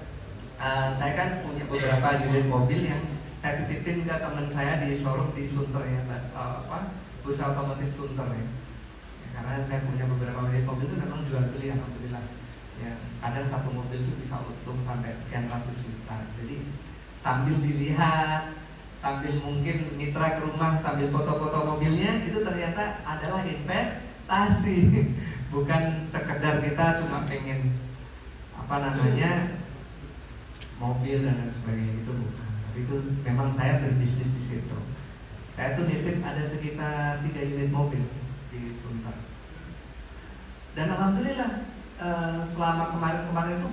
Saya kan punya beberapa unit mobil yang saya titipin ke teman saya di showroom di Sunter ya, perusahaan otomotif Sunter ya. Karena saya punya beberapa unit mobil itu memang jual beli, alhamdulillah. Ya, kadang satu mobil itu bisa untung sampai sekian ratus juta. Jadi sambil dilihat, sambil mungkin mitra ke rumah, sambil foto-foto mobilnya, itu ternyata adalah investasi. Bukan sekedar kita cuma pengen mobil dan lain sebagainya, itu bukan. Tapi itu memang saya berbisnis di situ. Saya tuh nitip ada sekitar 3 unit mobil di Sunter. Dan alhamdulillah selama kemarin itu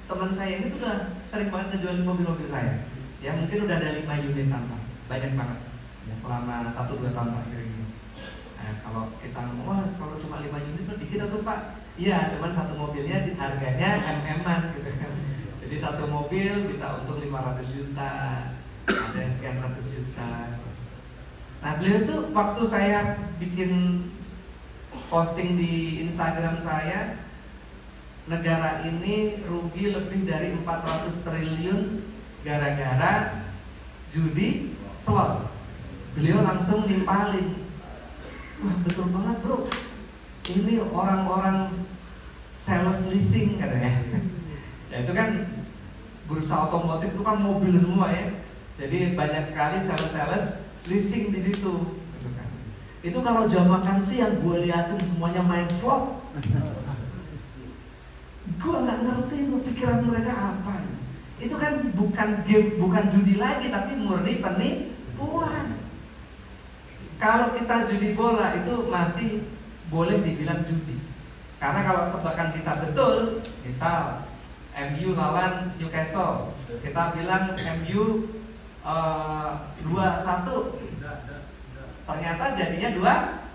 teman saya ini tuh udah sering banget ngejualin mobil-mobil saya. Ya mungkin udah ada 5 unit tambah, banyak banget ya, selama 1-2 tahun terakhir ini. Kalau kita ngomong, kalau cuma 5 unit itu dikit atau Pak? Iya, cuman satu mobilnya harganya MM-an gitu kan. Jadi satu mobil bisa untung 500 juta, ada sekian ratus juta. Nah beliau tuh waktu saya bikin posting di Instagram saya, negara ini rugi lebih dari 400 triliun gara-gara judi slot. Beliau langsung nimpalin, wah betul banget bro, ini orang-orang sales leasing katanya. Ya itu kan bursa otomotif itu kan mobil semua ya. Jadi banyak sekali sales leasing di situ. Itu kalau jam makan siang gue liatin semuanya main slot. Gue nggak ngerti itu pikiran mereka apa. Itu kan bukan game, bukan judi lagi, tapi murni penipuan. Kalau kita judi bola itu masih boleh dibilang judi. Karena kalau tebakan kita betul, misal MU lawan Newcastle, kita bilang MU 2-1. Ternyata jadinya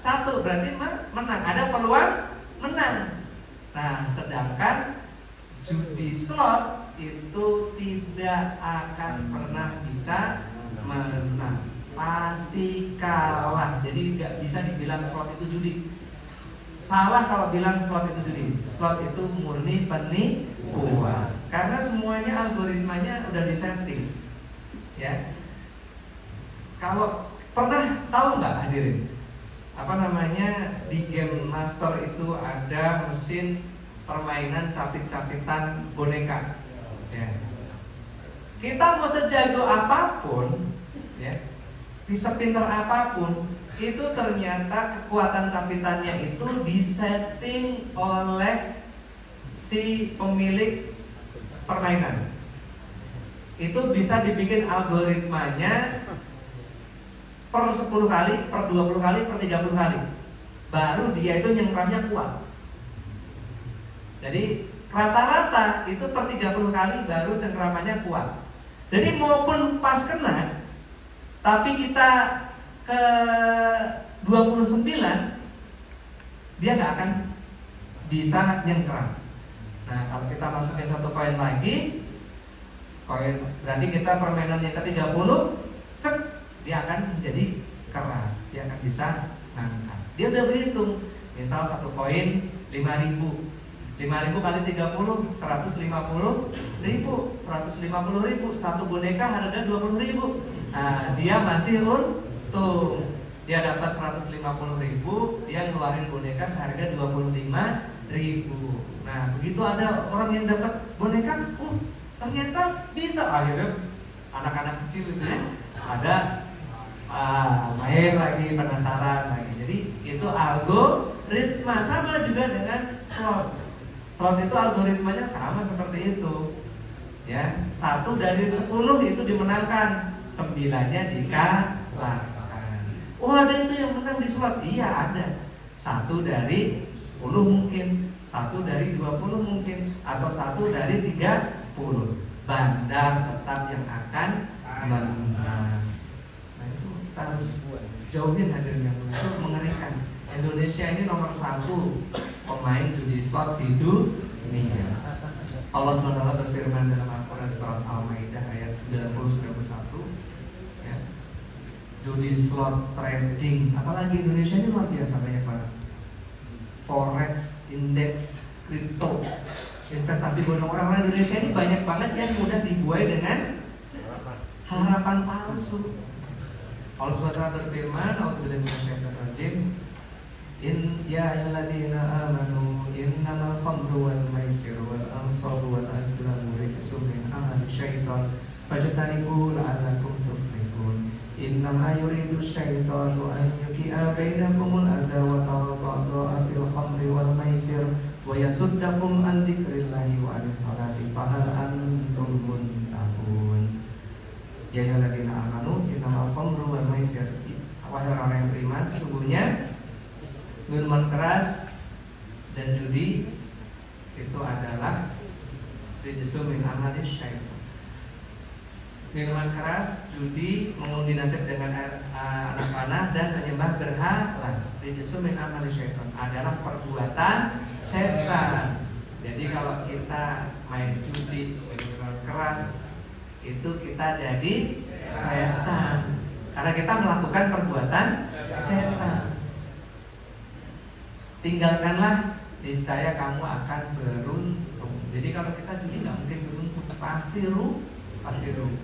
2-1, berarti menang, ada peluang menang. Nah, sedangkan judi slot itu tidak akan pernah bisa menang, pasti kalah. Jadi nggak bisa dibilang slot itu judi. Salah kalau bilang slot itu judi. Slot itu murni penipuan. Karena semuanya algoritmanya udah disetting. Ya. Kalau pernah tahu nggak hadirin? Di game master itu ada mesin permainan capit-capitan boneka. Ya. Kita mau sejago apapun, ya, bisa pintar apapun, itu ternyata kekuatan capitannya itu disetting oleh si pemilik permainan. Itu bisa dibikin algoritmanya per 10 kali, per 20 kali, per 30 kali, baru dia itu nyengramnya kuat. Jadi rata-rata itu per 30 kali baru cengkramannya kuat. Jadi maupun pas kena, tapi kita ke 29, dia nggak akan bisa nyengkram. Nah kalau kita masukin satu koin lagi, berarti kita permainannya ke 30, cek, dia akan menjadi keras, dia akan bisa ngangkat. Dia udah berhitung, misal satu koin 5.000 kali 30, 150.000, 150.000, satu boneka harga 20.000. Nah dia masih untung, dia dapat 150.000, dia ngeluarin boneka seharga 25.000. Nah begitu ada orang yang dapat boneka, ternyata bisa. Akhirnya anak-anak kecil itu ada main lagi, penasaran lagi. Jadi itu algoritma. Sama juga dengan slot. Slot itu algoritmanya sama seperti itu. Ya, 1 dari 10 itu dimenangkan, 9-nya dikalahkan. Oh ada itu yang menang di slot? Iya ada. 1 dari 10 mungkin, 1 dari 20 mungkin, atau 1 dari 30. Bandar tetap yang akan menang. Harus jauhin hadirin yang itu mengerikan. Indonesia ini nomor 1 pemain judi slot di dunia. Allah SWT berfirman dalam Al-Quran surat Al-Maidah ayat 90-91, ya, judi slot trading, apalagi Indonesia ini luar biasa banyak banget. Forex, indeks, kripto, investasi bodong orang Indonesia ini banyak banget yang mudah dibuai dengan harapan palsu. Allah SWT berfirman, "A'udzubillahi minasyaitonir rajim. In ya ayyuhalladzina amanu innamal khamru wal maisiru wal ansabu wal azlamu rijsun min amali syaitan fajtanibuhu la'allakum tuflihun. Innama yuridu syaitanu an yuqi'a bainakumul adawata wal baghdha'a fil khamri wal maisir wa yasuddakum an dzikrillahi wa anis salati fahal antum muntahun." Ya ayyuhalladzina amanu innamal khamru wal maisir. Wahai orang yang beriman, sesungguhnya minuman keras dan judi itu adalah rijsun min amali syaitan. Minuman keras, judi, mengundi nasib dengan anak panah dan menyembah berhala, rijsun min amali syaitan, adalah perbuatan setan. Jadi kalau kita main judi, minuman keras, itu kita jadi setan karena kita melakukan perbuatan setan. Tinggalkanlah, niscaya kamu akan beruntung. Jadi kalau kita judi nggak mungkin beruntung, pasti rugi.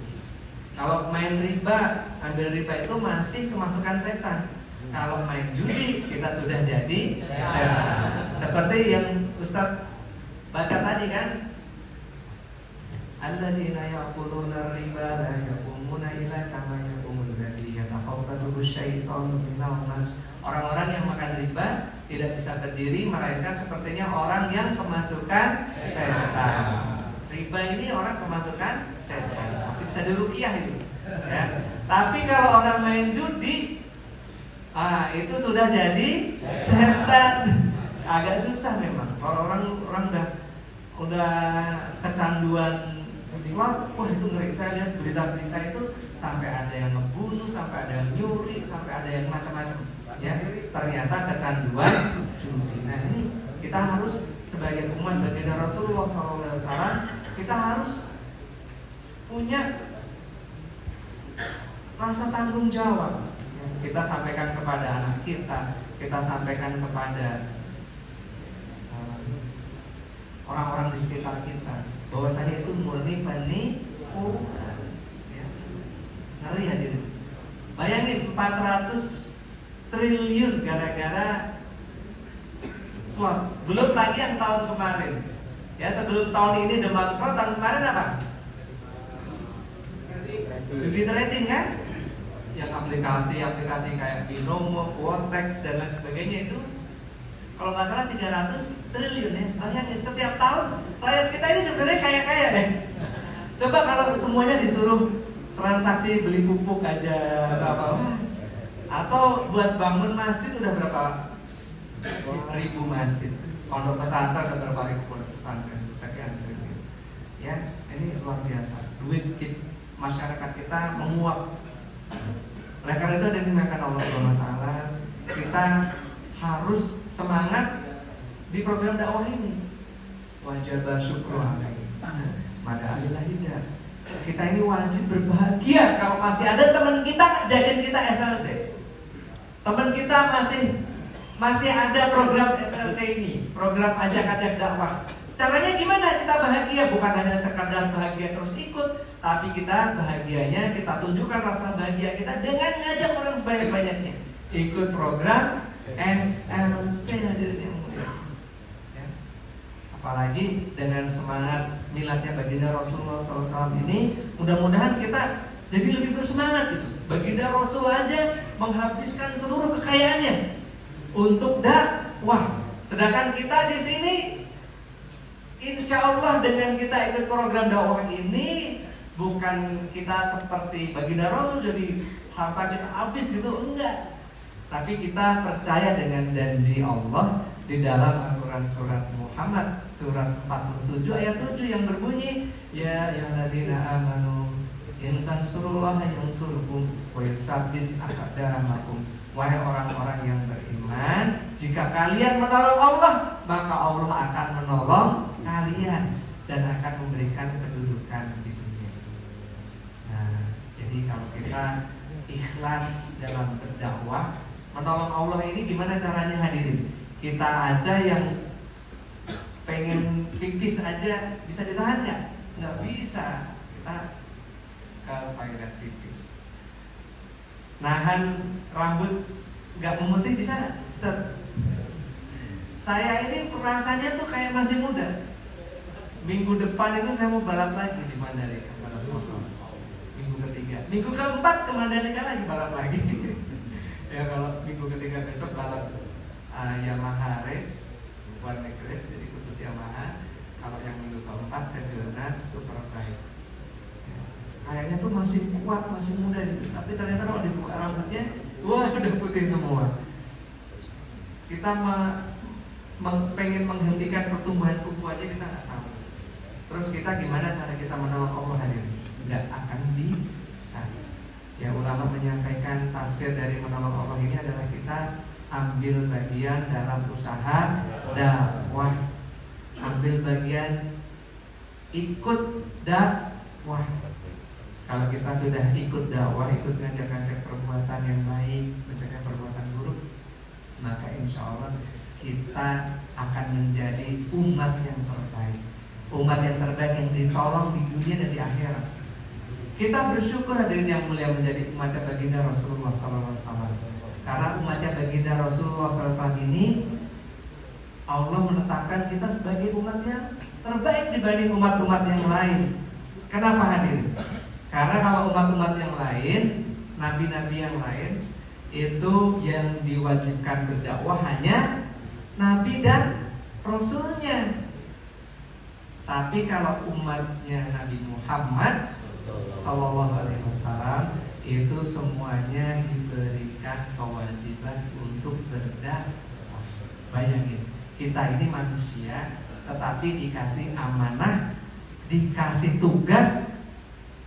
Kalau main riba, ambil riba itu masih kemasukan setan. Kalau main judi, kita sudah jadi setan. Seperti yang Ustaz baca tadi kan, alladzina ya'kuluna riba la yaqumuna illa kama yaqumul ladzi yatakhabbathu syaitanu minal mas. Orang-orang yang makan riba tidak bisa berdiri melainkan sepertinya orang yang kemasukan setan. Riba ini orang kemasukan setan, masih bisa diruqyah itu, ya. Tapi kalau orang main judi, itu sudah jadi setan. Agak susah memang. Kalau orang udah kecanduan slot, wah itu ngeri. Saya lihat berita-berita itu sampai ada yang ngebunuh, sampai ada yang nyuri, sampai ada yang macam-macam. Ya, ternyata kecanduan judi. Nah ini kita harus sebagai umat baginda Rasulullah SAW, kita harus punya rasa tanggung jawab. Kita sampaikan kepada anak kita sampaikan kepada orang-orang di sekitar kita, bahwasanya itu murni penipuan. Ya. Ngeri hadirin. Bayangin 400 triliun gara-gara slot. Belum lagi yang tahun kemarin. Ya, sebelum tahun ini demam slot, tahun kemarin apa? Judi trading kan? Yang aplikasi kayak Binomo, Quotex dan lain sebagainya itu kalau nggak salah 300 triliun ya. Bayangin setiap tahun rakyat kita ini sebenarnya kaya-kaya deh. Coba kalau semuanya disuruh transaksi beli pupuk aja atau apa, atau buat bangun masjid udah berapa ribu masjid, pondok pesantren udah berapa ribu pondok pesantren, sekian triliun. Ya, ini luar biasa. Duit masyarakat kita menguap. Oleh karena itu yang dimakan Allah SWT, kita harus semangat di program dakwah ini. Wajib bersyukur alaihi. Mada alilahida. Kita ini wajib berbahagia kalau masih ada teman kita jadiin kita SLC. Teman kita masih ada program SLC ini, program ajak-ajak dakwah. Caranya gimana kita bahagia? Bukan hanya sekadar bahagia terus ikut, tapi kita bahagianya, kita tunjukkan rasa bahagia kita dengan ngajak orang sebanyak-banyaknya ikut program SLC, hadirin yang mulia. Ya. Apalagi dengan semangat miladnya baginda Rasulullah SAW ini, mudah-mudahan kita jadi lebih bersemangat gitu. Baginda Rasul aja menghabiskan seluruh kekayaannya untuk dakwah, sedangkan kita di sini insya Allah dengan kita ikut program dakwah ini, bukan kita seperti baginda Rasul jadi harta kita habis gitu, enggak. Tapi kita percaya dengan janji Allah di dalam Al-Quran surat Muhammad surat 47 ayat 7 yang berbunyi, ya ayyuhalladzina amanu in tansurullaha yansurkum wa yutsabbit aqdamakum. Wahai orang-orang yang beriman, jika kalian menolong Allah, maka Allah akan menolong kalian. dan akan memberikan kedudukan di dunia. Nah, jadi kalau kita ikhlas dalam berdakwah, menolong Allah ini gimana caranya hadirin? Kita aja yang pengen pipis aja bisa ditahan nggak? Nggak bisa. Kita ke toilet pipis. Nahan rambut nggak memutih bisa nggak? Saya ini rasanya tuh kayak masih muda. Minggu depan itu saya mau balap lagi di Mandalika, balap motor. Minggu ketiga, minggu keempat ke Mandalika lagi balap lagi. Ya kalau minggu ketiga besok balap Yamaha race, one leg race, jadi khusus Yamaha. Kalau yang minggu keempat ke Jonas Superbike. Ya, kayaknya tuh masih kuat, masih muda gitu. Tapi ternyata kalau dibuka rambutnya, wah udah putih semua. Kita pengen menghentikan pertumbuhan kuku aja kita nggak sanggup. Terus kita gimana cara kita menolong Allah hadirin? Nggak akan bisa. Ya ulama menyampaikan tafsir dari menolong Allah ini adalah kita ambil bagian dalam usaha dakwah, ambil bagian ikut dakwah. Kalau kita sudah ikut dakwah, ikut ngajak-ngajak perbuatan yang baik, mencegah perbuatan buruk, maka insya Allah kita akan menjadi umat yang terbaik. Umat yang terbaik yang ditolong di dunia dan di akhirat. Kita bersyukur hadirin yang mulia menjadi umatnya baginda Rasulullah SAW. Karena umatnya baginda Rasulullah SAW ini Allah menetapkan kita sebagai umat yang terbaik dibanding umat-umat yang lain. Kenapa hadirin? Karena kalau umat-umat yang lain, nabi-nabi yang lain, itu yang diwajibkan berdakwah hanya nabi dan rasulnya. Tapi kalau umatnya Nabi Muhammad Sallallahu Alaihi Wasallam itu semuanya diberikan kewajiban untuk berdakwah. Bayangin, kita ini manusia, tetapi dikasih amanah, dikasih tugas,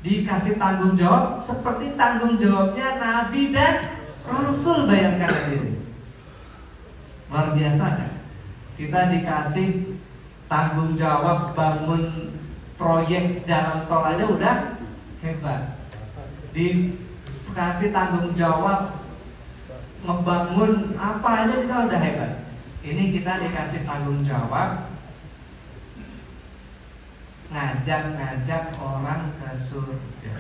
dikasih tanggung jawab seperti tanggung jawabnya nabi dan rasul. Bayangkan sendiri. Luar biasa kan? Kita dikasih tanggung jawab bangun proyek jalan tol aja udah hebat. Dikasih tanggung jawab ngebangun apa aja kita udah hebat. Ini kita dikasih tanggung jawab ngajak-ngajak orang ke surga,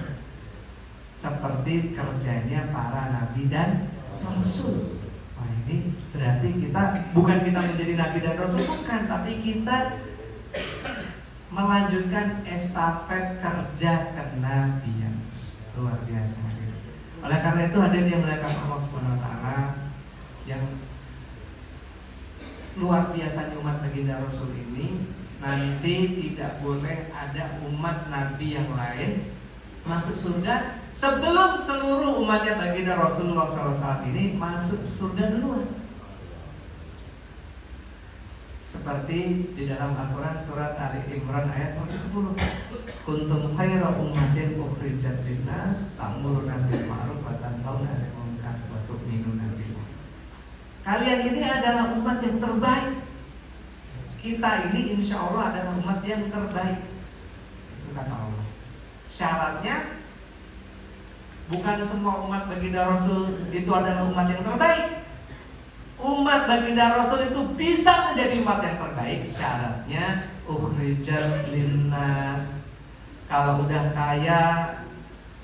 seperti kerjanya para nabi dan rasul. Nah, ini berarti bukan kita menjadi nabi dan rasul, bukan, tapi kita melanjutkan estafet kerja kenabian. Luar biasa. Oleh karena itu hadirin yang dimuliakan Allah Subhanahu wa taala, yang luar biasanya umat baginda Rasul ini, nanti tidak boleh ada umat nabi yang lain masuk surga sebelum seluruh umatnya baginda Rasulullah SAW ini masuk surga duluan. Seperti di dalam Al-Quran surat Ali Imran ayat 110, kuntum khaira ummatin ukhrijat linnas ta'muruna bil ma'ruf wa tanhauna 'anil munkar wa tu'minuna billah. Kalian ini adalah umat yang terbaik. Kita ini insya Allah adalah umat yang terbaik. Itu kata Allah. Syaratnya bukan semua umat baginda Rasul itu adalah umat yang terbaik. Umat baginda Rasul itu bisa menjadi umat yang terbaik. Syaratnya ukhrijat linnas. Kalau udah kaya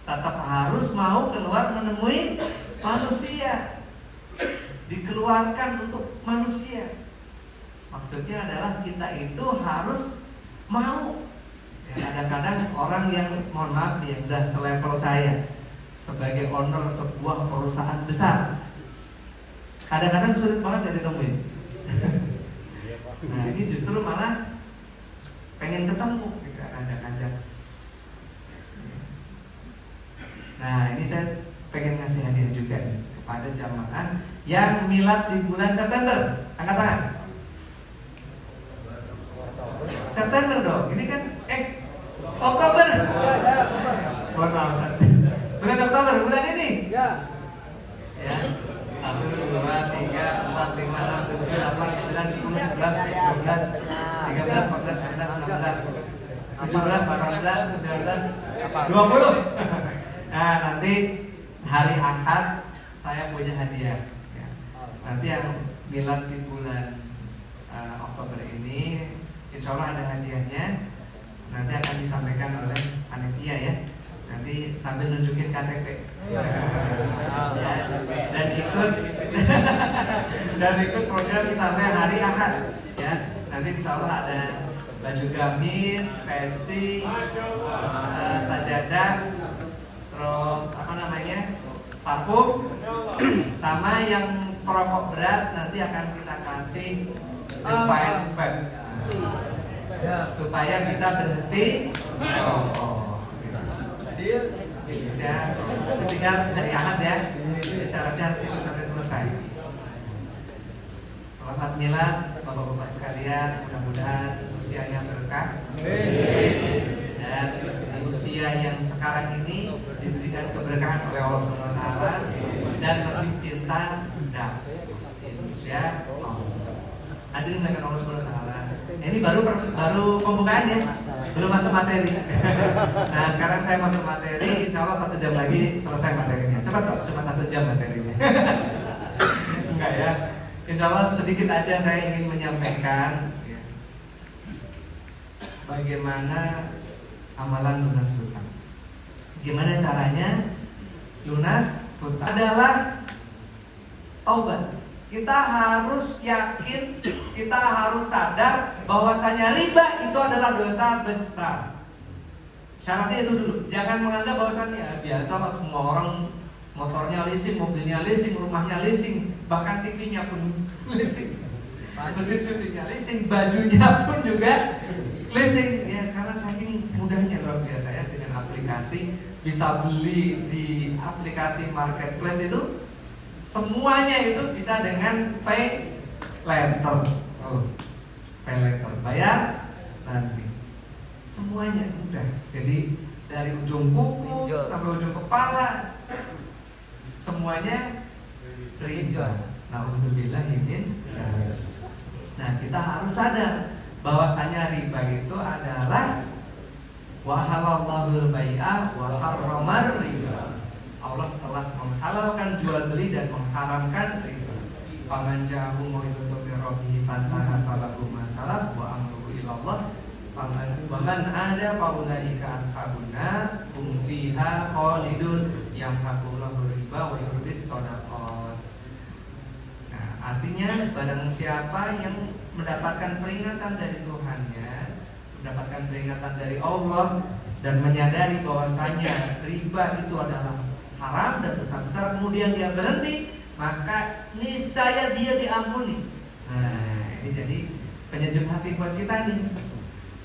tetap harus mau keluar menemui manusia. Dikeluarkan untuk manusia. Maksudnya adalah kita itu harus mau. Ya, kadang-kadang orang yang mohon maaf ya udah selevel saya sebagai owner sebuah perusahaan besar, kadang-kadang sulit banget ditemuin. Nah ini justru malah pengen ketemu kita ngajak-ngajak. Nah ini saya pengen ngasih hadiah juga nih kepada jamaah yang milad di bulan September. Angkat tangan. September dong, ini kan Oktober. Bulan Oktober, bulan ini. Ya. 1, 2, 3, 4, 5, 6, 7, 8, 9, 10, 11, 12, 13, 14, 15, 16. 18, 19, 20. Nah, nanti hari Ahad saya punya hadiah. Ya. Nanti yang milad di bulan Oktober ini, insya Allah ada hadiahnya. Nanti akan disampaikan oleh panitia ya. Nanti sambil nunjukin KTP. Ya. Dan ikut program sampai hari Ahad. Ya. Nanti insya Allah ada baju gamis, peci, sajadah, terus parfum, sama yang perokok berat nanti akan kita kasih device vape supaya bisa berhenti merokok. Bisa tinggal dari Ahad ya. Jadi syaratnya harus ikut sampai selesai. Selamat milad Bapak-bapak sekalian, mudah-mudahan usianya berkah dan di usia yang sekarang ini diberikan keberkahan oleh Allah SWT dan lebih cinta dan Indonesia. Hadirin dengan Allah SWT. Ini baru pembukaan ya, belum masuk materi. Nah sekarang saya masuk materi, insya Allah 1 jam lagi selesai materinya. Cepat kok, cuma 1 jam materinya. Enggak ya. Insya Allah sedikit aja saya ingin menyampaikan ya, bagaimana amalan lunas hutang. Gimana caranya lunas hutang? Adalah taubat. Kita harus yakin, kita harus sadar bahwasanya riba itu adalah dosa besar. Syaratnya itu dulu. Jangan menganggap bahwasannya biasa lah, semua orang motornya leasing, mobilnya leasing, rumahnya leasing, bahkan TV-nya pun leasing, mesin cucinya leasing, bajunya pun juga leasing. Ya, karena saking mudahnya luar biasa ya, dengan aplikasi bisa beli di aplikasi marketplace itu. Semuanya itu bisa dengan pay later. Pay later, bayar nanti. Semuanya mudah. Jadi dari ujung kuku sampai ujung kepala semuanya riba. Alhamdulillah ini. Nah, kita harus sadar bahwasanya riba itu adalah wa halallahu bai'a wa harramar riba. Allah telah menghalalkan jual beli dan mengharamkan riba. Faman ja'ahu mau'izatun min rabbih fantaha falahu ma salaf wa amruhu ila Allah. Faman ada faulaika ashabun nar hum fiha khalidun yamhaqullahu riba wa yurbis shadaqat. Nah, artinya barang siapa yang mendapatkan peringatan dari Tuhannya, mendapatkan peringatan dari Allah dan menyadari bahwasanya riba itu adalah haram dan dosa besar, kemudian dia berhenti, maka niscaya dia diampuni. Nah, ini jadi penyejuk hati buat kita nih.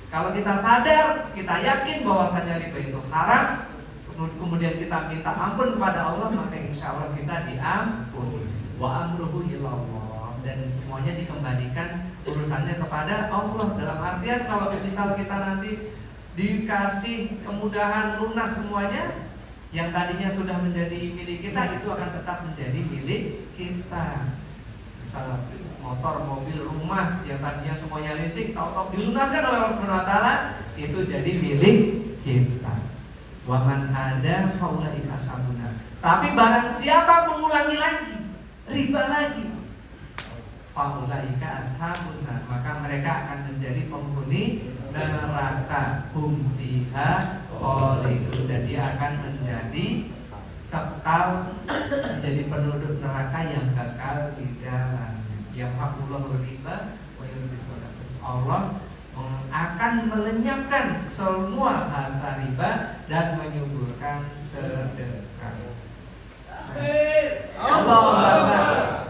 Kalau kita sadar, kita yakin bahwasanya riba itu haram, kemudian kita minta ampun kepada Allah, maka insya Allah kita diampuni. Wa amruhu ilallah, dan semuanya dikembalikan urusannya kepada Allah. Dalam artian kalau misal kita nanti dikasih kemudahan lunas semuanya, yang tadinya sudah menjadi milik kita itu akan tetap menjadi milik kita. Misalnya motor, mobil, rumah yang tadinya semuanya leasing, tahu-tahu dilunaskan oleh Allah SWT, itu jadi milik kita. Waman ada faulaika ashabuna. Tapi barang siapa mengulangi lagi riba lagi, faulaika ashabuna, maka mereka akan menjadi penghuni neraka. Hum fiha khalidun, dan dia akan menjadi kekal, menjadi penduduk neraka yang kekal di dalamnya. Yang hakullahu riba wa yurbis shadaqat. Allah akan melenyapkan semua harta riba dan menyuburkan sedekah.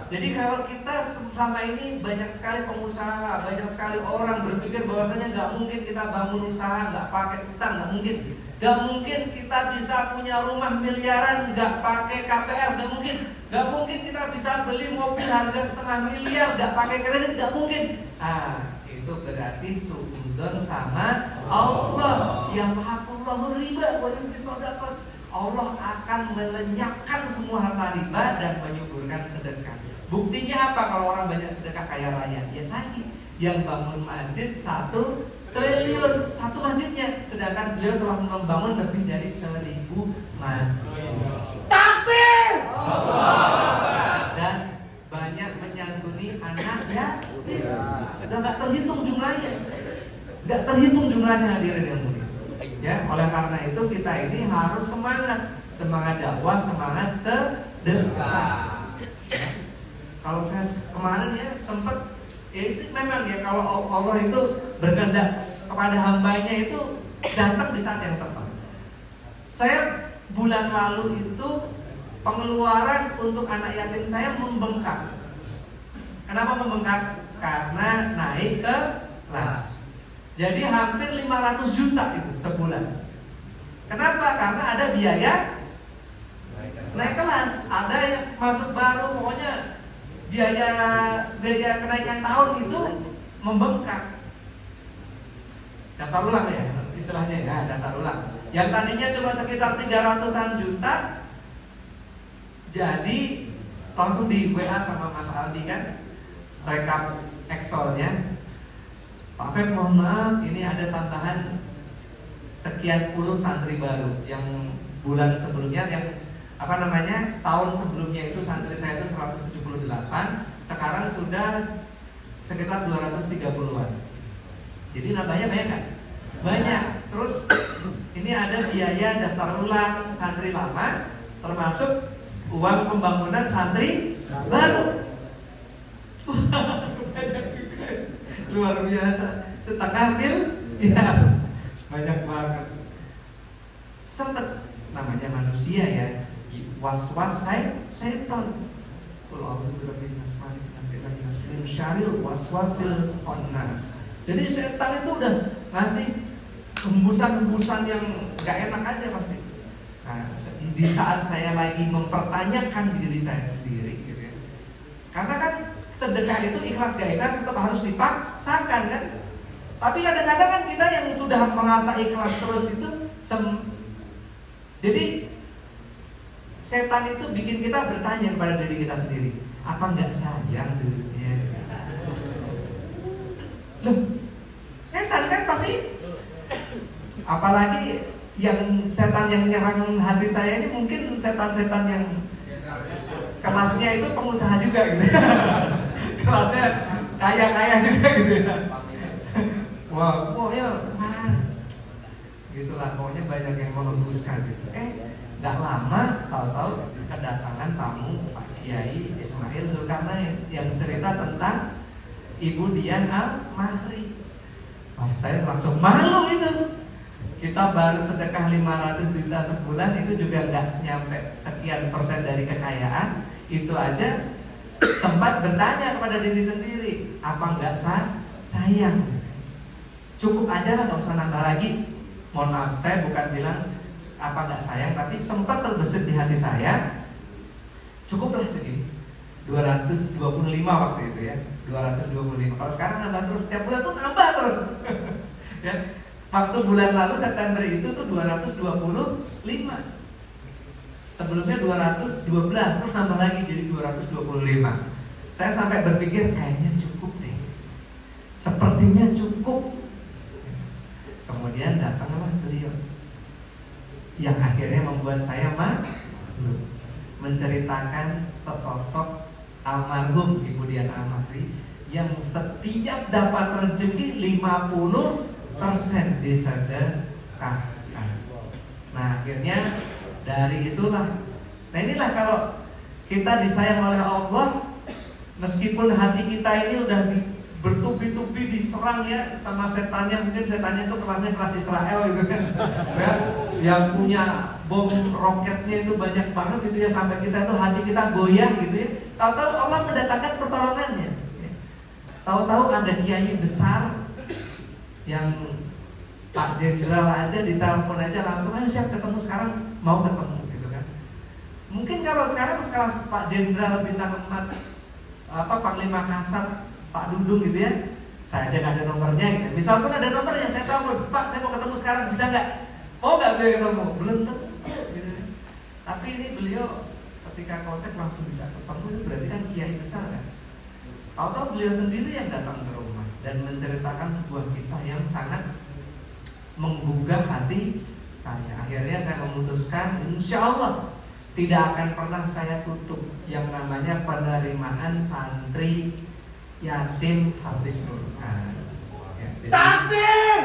Jadi kalau kita selama ini banyak sekali pengusaha, banyak sekali orang berpikir bahwasanya nggak mungkin kita bangun usaha nggak pakai utang, nggak mungkin. Nggak mungkin kita bisa punya rumah miliaran nggak pakai KPR, nggak mungkin. Nggak mungkin kita bisa beli mobil harga 500 miliar nggak pakai kredit, nggak mungkin. Nah, itu berarti suudzon sama Allah yang hakullahu riba wa yurbis shadaqat. Allah akan melenyapkan semua harta riba dan menyuburkan sedekah. Buktinya apa kalau orang banyak sedekah kaya raya? Ya tadi, yang bangun masjid 1 triliun satu masjidnya, sedangkan beliau telah membangun lebih dari 1000 masjid. Takbir! Dan banyak menyantuni anak yatim. Udah nggak terhitung jumlahnya, nggak terhitung jumlahnya, hadirin yang mulia. Ya, oleh karena itu kita ini harus semangat dakwah, semangat sedekah. Kalau saya kemarin ya sempat, ya itu memang ya kalau Allah itu berkehendak kepada hambanya itu datang di saat yang tepat. Saya bulan lalu itu pengeluaran untuk anak yatim saya membengkak. Kenapa membengkak? Karena naik ke kelas. Jadi hampir 500 juta itu sebulan. Kenapa? Karena ada biaya naik kelas, ada yang masuk baru, pokoknya biaya kenaikan tahun itu membengkak. Daftar ulang ya, istilahnya ya, daftar ulang. Yang tadinya cuma sekitar 300-an juta, jadi langsung di WA sama Mas Aldi kan, rekap Excelnya. Pak Feb, mohon maaf, ini ada tambahan sekian puluh santri baru. Yang bulan sebelumnya, yang tahun sebelumnya itu santri saya itu 178, sekarang sudah sekitar 230-an. Jadi nambahnya banyak kan? Banyak. Terus ini ada biaya daftar ulang santri lama, termasuk uang pembangunan santri baru. Banyak juga, luar biasa. Setengah mil, ya banyak banget. Sempet, namanya manusia ya, was-was setan. Jadi setan itu udah ngasih hembusan-hembusan yang gak enak aja pasti. Nah, di saat saya lagi mempertanyakan diri saya sendiri gitu ya. Karena kan sedekah itu ikhlas gak ikhlas tetap harus dipaksakan kan. Tapi kadang-kadang kan kita yang sudah merasa ikhlas terus itu jadi setan itu bikin kita bertanya kepada diri kita sendiri, apa nggak sayang duitnya? Loh, setan kan pasti, apalagi yang setan yang menyerang hati saya ini mungkin setan-setan yang kelasnya itu pengusaha juga gitu. Kelasnya kaya-kaya juga gitu ya. Wah, pokoknya gitulah, pokoknya banyak yang menghembuskan gitu. Gak lama tahu-tahu kedatangan tamu Pak Kiai Ismail Zulkarnain yang cerita tentang Ibu Dian Al-Mahri. Wah, saya langsung malu itu. Kita baru sedekah 500 juta sebulan, itu juga nggak nyampe sekian persen dari kekayaan. Itu aja sempat bertanya kepada diri sendiri, apa nggak sayang? Cukup aja lah, nggak usah nambah lagi. Mohon maaf, saya bukan bilang apa nggak sayang, tapi sempat terbesit di hati saya, cukuplah segini, 225 waktu itu ya, 225. Kalau sekarang nambah terus, setiap bulan tuh nambah terus. Ya, waktu bulan lalu September itu tuh 225, sebelumnya 212, terus nambah lagi jadi 225. Saya sampai berpikir kayaknya cukup deh, sepertinya cukup. Kemudian datanglah beliau yang akhirnya membuat saya malu, menceritakan sesosok almarhum Ibu Dian Al-Mahri yang setiap dapat rezeki 50% disedekahkan. Nah, akhirnya dari itulah. Nah, inilah kalau kita disayang oleh Allah, meskipun hati kita ini udah bertubi-tubi diserang ya sama setannya, mungkin setannya itu kelas Israel gitu kan ya, yang punya bom roketnya itu banyak banget gitu ya, sampai kita itu hati kita goyang gitu ya. Tahu-tahu Allah mendatangkan pertolongannya ya. Tahu-tahu ada kiai besar yang Pak Jenderal aja ditelepon aja langsung, ayo siap ketemu sekarang, mau ketemu gitu kan. Mungkin kalau sekarang sekelas Pak Jenderal bintang 4 Panglima Kasat Pak Dudung gitu ya, saya aja nggak ada nomornya gitu. Misalkan ada nomornya, saya telepon, Pak saya mau ketemu sekarang, bisa nggak? Mau nggak beliau ketemu? Belum tentu gitu. Tapi ini beliau ketika kontak langsung bisa ketemu, itu berarti kan kiai besar kan. Tahu-tahu beliau sendiri yang datang ke rumah. dan menceritakan sebuah kisah yang sangat menggugah hati saya. Akhirnya saya memutuskan, insya Allah tidak akan pernah saya tutup yang namanya penerimaan santri yatim hafiz Quran. Takbir!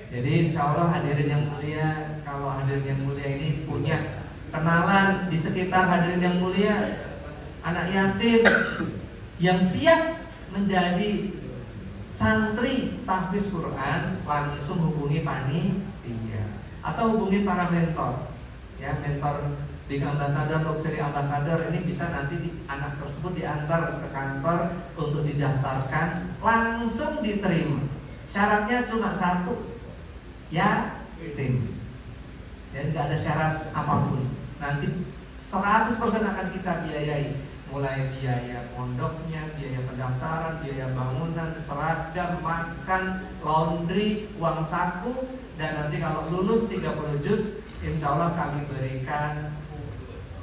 Jadi insya Allah hadirin yang mulia, kalau hadirin yang mulia ini punya kenalan di sekitar hadirin yang mulia anak yatim yang siap menjadi santri tahfiz Quran, langsung hubungi panitia atau hubungi para mentor. Ya, mentor Big Ambassador, Luxury Ambassador ini bisa nanti anak tersebut diantar ke kantor untuk didaftarkan, langsung diterima. Syaratnya cuma satu, yatim. Dan tidak ada syarat apapun. Nanti 100% akan kita biayai, mulai biaya pondoknya, biaya pendaftaran, biaya bangunan, seragam, makan, laundry, uang saku, dan nanti kalau lulus 30 juz, insya Allah kami berikan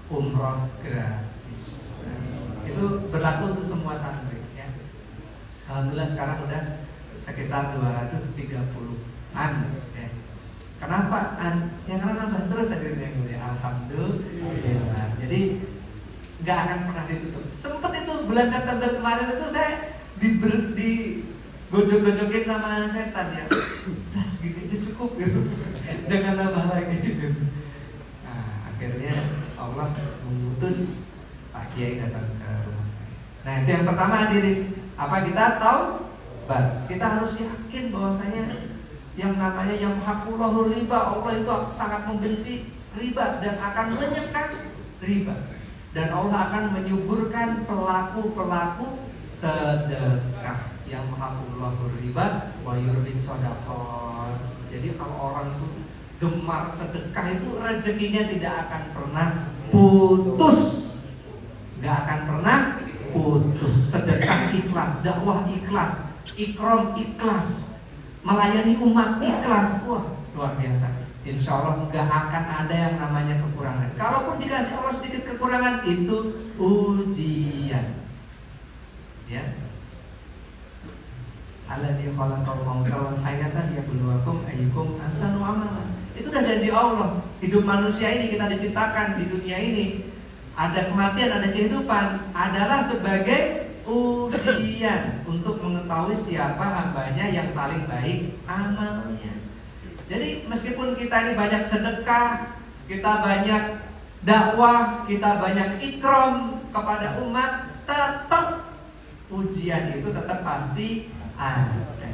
umroh gratis. Itu berlaku untuk semua santri ya. Alhamdulillah sekarang udah sekitar 230-an ya. Kenapa? Ya karena nambah terus hadirin yang mulia. Alhamdulillah. Jadi nggak akan pernah ditutup. Sempet itu bulan September kemarin itu saya di gojok-gojokin sama setan ya. Udah segitu aja cukup gitu. Jangan nambah lagi gitu. Nah, akhirnya Allah mengutus Pak Kiai datang ke rumah saya. Nah, itu yang pertama hadirin. Apa kita tahu? Kita harus yakin bahwasanya yang namanya yang hakullahu riba, Allah itu sangat membenci riba dan akan menyekat riba. Dan Allah akan menyuburkan pelaku-pelaku sedekah. Yang hakullahu riba wa yurbis shadaqat. Jadi kalau orang itu gemar sedekah itu rezekinya tidak akan pernah putus. Gak akan pernah putus. Sedekah ikhlas, dakwah ikhlas, ikram ikhlas, melayani umat ikhlas. Wah, luar biasa. Insya Allah gak akan ada yang namanya kekurangan. Kalaupun dikasih Allah sedikit kekurangan, itu ujian. Ya. Alladzi khalaqal mauta wal hayata liyabluwakum ayyukum ahsanu amala. Itu udah janji Allah. Hidup manusia ini kita diciptakan di dunia ini, ada kematian, ada kehidupan, adalah sebagai ujian untuk mengetahui siapa hambanya yang paling baik amalnya. Jadi meskipun kita ini banyak sedekah, kita banyak dakwah, kita banyak ikram kepada umat, tetap ujian itu tetap pasti ada.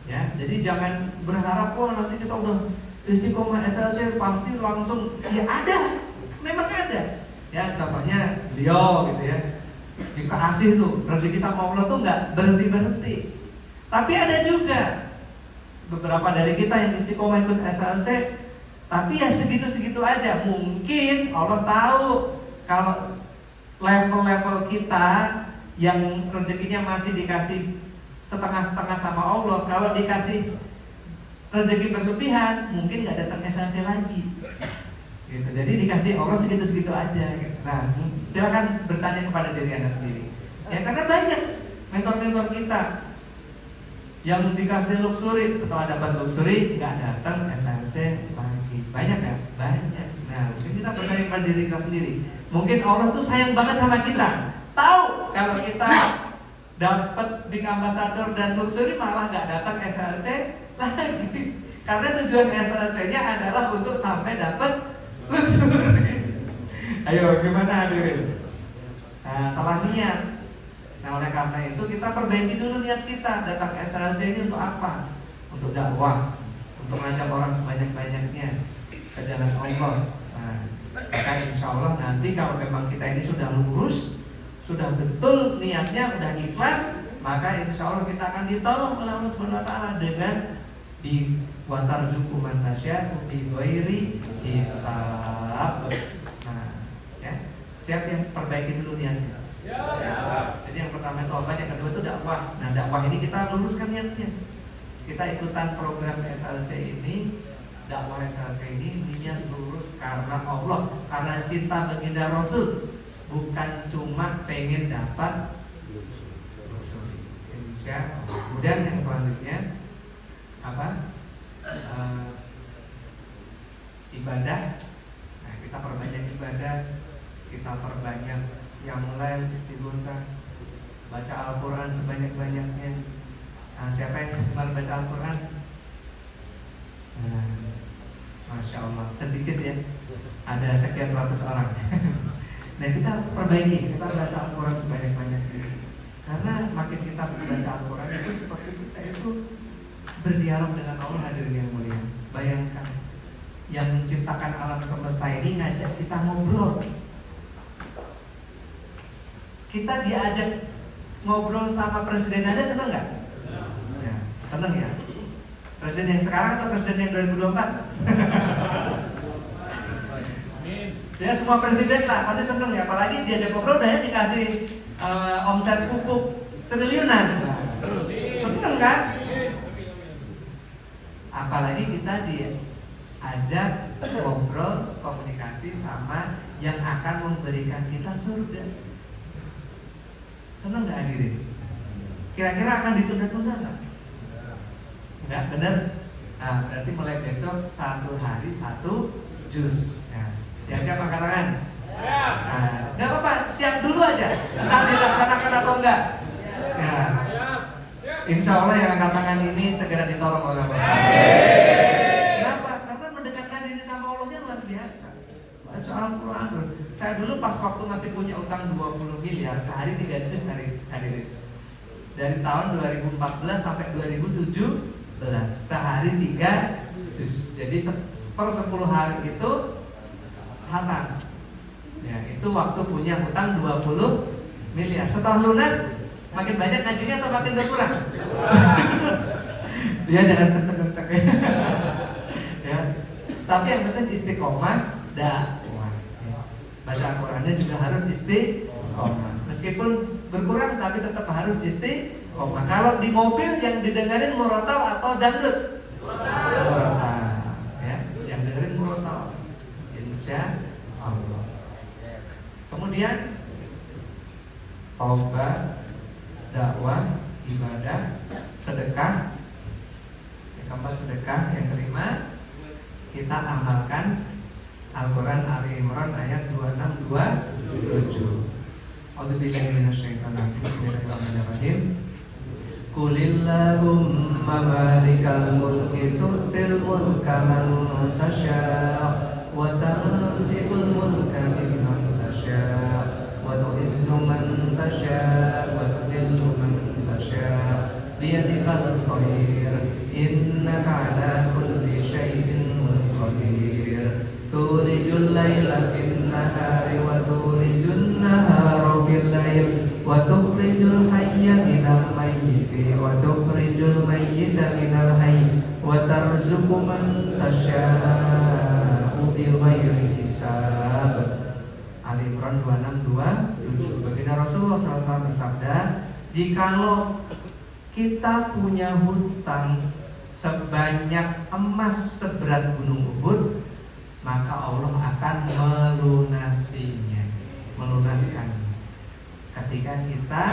Ya, jadi jangan berharap nanti kita udah istiqomah SLC pasti langsung. Ya ada, memang ada. Ya contohnya beliau gitu ya, dikasih tuh rezeki sama Allah tuh nggak berhenti. Tapi ada juga beberapa dari kita yang istiqomah ikut SLC, tapi ya segitu-segitu aja. Mungkin Allah tahu kalau level-level kita yang rezekinya masih dikasih setengah-setengah sama Allah, kalau dikasih rezeki berlebihan, mungkin nggak datang SLC lagi. Gitu. Jadi dikasih Allah segitu-segitu aja. Gitu. Nah, silakan bertanya kepada diri Anda sendiri. Ya karena banyak mentor-mentor kita yang dikasih luxury, setelah dapat luxury nggak datang SLC lagi. Banyak ya? Banyak. Nah, mungkin kita bertanya kepada diri kita sendiri. Mungkin Allah tuh sayang banget sama kita. Tahu kalau kita dapat Big Ambassador dan luxury malah nggak datang SLC lagi. Karena tujuan SLC-nya adalah untuk sampai dapat luxury. Ayo gimana hadirin? Nah, salah niat. Nah, oleh karena itu kita perbaiki dulu niat kita. Datang SLC ini untuk apa? Untuk dakwah, untuk ngajak orang sebanyak-banyaknya ke jalan Allah. Nah, maka insya Allah nanti kalau memang kita ini sudah lurus, sudah betul niatnya, sudah ikhlas, maka insya Allah kita akan ditolong oleh Allah Subhanahu Wa Taala dengan di watarzuqu man tasya'u bi ghairi hisab. Nah, ya, siap yang perbaiki dulu niatnya. Ya. Jadi yang pertama taubat, yang kedua itu dakwah. Nah, dakwah ini kita luruskan niatnya. Kita ikutan program SLC ini, dakwah SLC ini niat lurus karena Allah, karena cinta baginda Rasul. Bukan cuma pengen dapat luxury. Insya Allah. Kemudian yang selanjutnya apa? Ibadah. Nah, kita perbanyak ibadah, kita perbanyak yang mulai istighosah, baca Al-Quran sebanyak-banyaknya. Nah, siapa yang gemar baca Al-Quran? Masya Allah, sedikit ya. Ada sekian ratus orang. Nah, kita perbaiki, kita baca Al-Quran sebanyak-banyaknya. Karena makin kita baca Al-Quran itu seperti kita itu berdialog dengan Allah, hadirin yang mulia. Bayangkan, yang menciptakan alam semesta ini ngajak kita ngobrol. Kita diajak ngobrol sama presiden aja, seneng nggak? Ya, seneng ya. Presiden yang sekarang atau presiden yang 2024? Ya, semua presiden lah pasti seneng ya. Apalagi diajak ngobrol dan dikasih omset pupuk triliunan. Seneng kan? Apalagi kita diajak ngobrol, komunikasi sama yang akan memberikan kita surga. Seneng nggak hadirin? Kira-kira akan ditunda-tunda nggak? Nggak, bener? Nah, berarti mulai besok 1 hari 1 juz. Nah, yang siap angkat tangan? Nah, nggak apa-apa, siap dulu aja. Entah dilaksanakan atau enggak. Ya. Insya Allah yang angkat tangan ini segera ditolong oleh Allah. Kenapa? Karena mendekatkan diri sama Allahnya luar biasa. Baca Al-Quran. Saya dulu pas waktu masih punya utang 20 miliar, sehari 3 juz hadirin. Dari tahun 2014 sampai 2017, sehari 3 juz. Jadi per 10 hari itu hatam. Ya, itu waktu punya utang 20 miliar. Setelah lunas, makin banyak ngajinya atau makin berkurang? Dia jangan kenceng-kenceng ya. Tapi yang penting istiqomah dakwah. Ya. Baca Al-Qurannya juga harus istiqomah. Meskipun berkurang tapi tetap harus istiqomah. Kalau di mobil yang didengarin murotal atau dangdut? Murotal. Ya, yang dengerin murotal. Insya Allah. Kemudian taubat, dakwah, ibadah, sedekah. Yang keempat sedekah. Yang kelima, kita amalkan Al-Quran Ali Imran ayat 26-27. A'udzubillahi minasyaitonir rajim. Bismillahirrahmanirrahim. Qulillahumma malikal mulki tu'til mulka man tasya' wa tanzi'ul mulka mimman tasya' wa tu'izzu man tasya' wa tudillu man tasya' biyadikal khair innaka ala kulli syai'in qadir. Tulijul laila fin nahari wa tulijun nahara fil lail wa tukhrijul hayya minal mayyiti wa tukhrijul mayyita minal hayy wa tarzuqu man tasya'u bighairi hisab. Ali Imran 26-27. Baginda Rasulullah SAW bersabda, jikalau kita punya hutang sebanyak emas seberat gunung Uhud, maka Allah akan melunaskannya ketika kita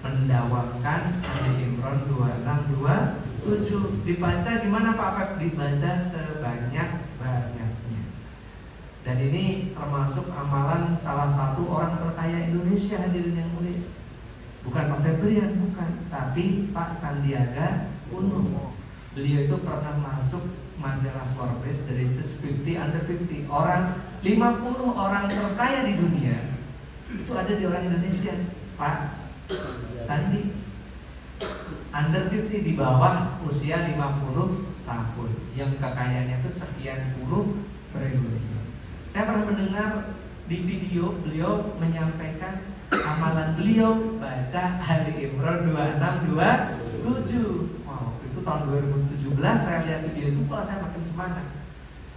mendawamkan Ali Imran 26-27. Dibaca gimana Pak Pep? Dibaca sebanyak-banyaknya. Dan ini termasuk amalan salah satu orang terkaya Indonesia, hadirin yang mulia. Bukan Pak Febrian, bukan, tapi Pak Sandiaga Uno. Beliau itu pernah masuk majalah Forbes dari just 50 under 50. Orang 50 orang terkaya di dunia itu ada di orang Indonesia, Pak Sandi. Under 50, di bawah usia 50 tahun, yang kekayaannya itu sekian puluh triliun. Saya pernah mendengar di video beliau menyampaikan amalan beliau baca Ali Imran 26-27. Wow, itu tahun 2017 saya lihat video itu, kalau saya makin semangat.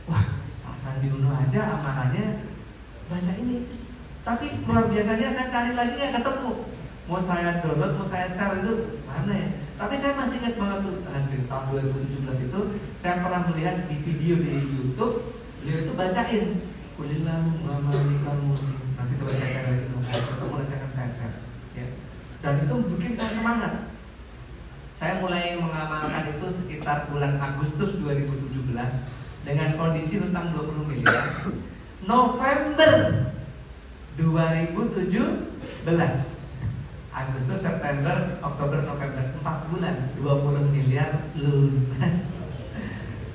Wah, Pak Sandi Uno aja amalannya baca ini. Tapi luar biasanya saya cari lagi nggak ketemu. Mau saya download, mau saya share itu mana ya? Tapi saya masih ingat banget tuh, di tahun 2017 itu saya pernah melihat di video di YouTube, beliau itu bacain Qulillahumma malikal mulki. Nanti coba saya lagi ketemu nanti akan saya share. Ya. Dan itu bikin saya semangat. Saya mulai mengamalkan itu sekitar bulan Agustus 2017 dengan kondisi hutang 20 miliar. November 2017, Agustus, September, Oktober, November, 4 bulan 20 miliar lunas.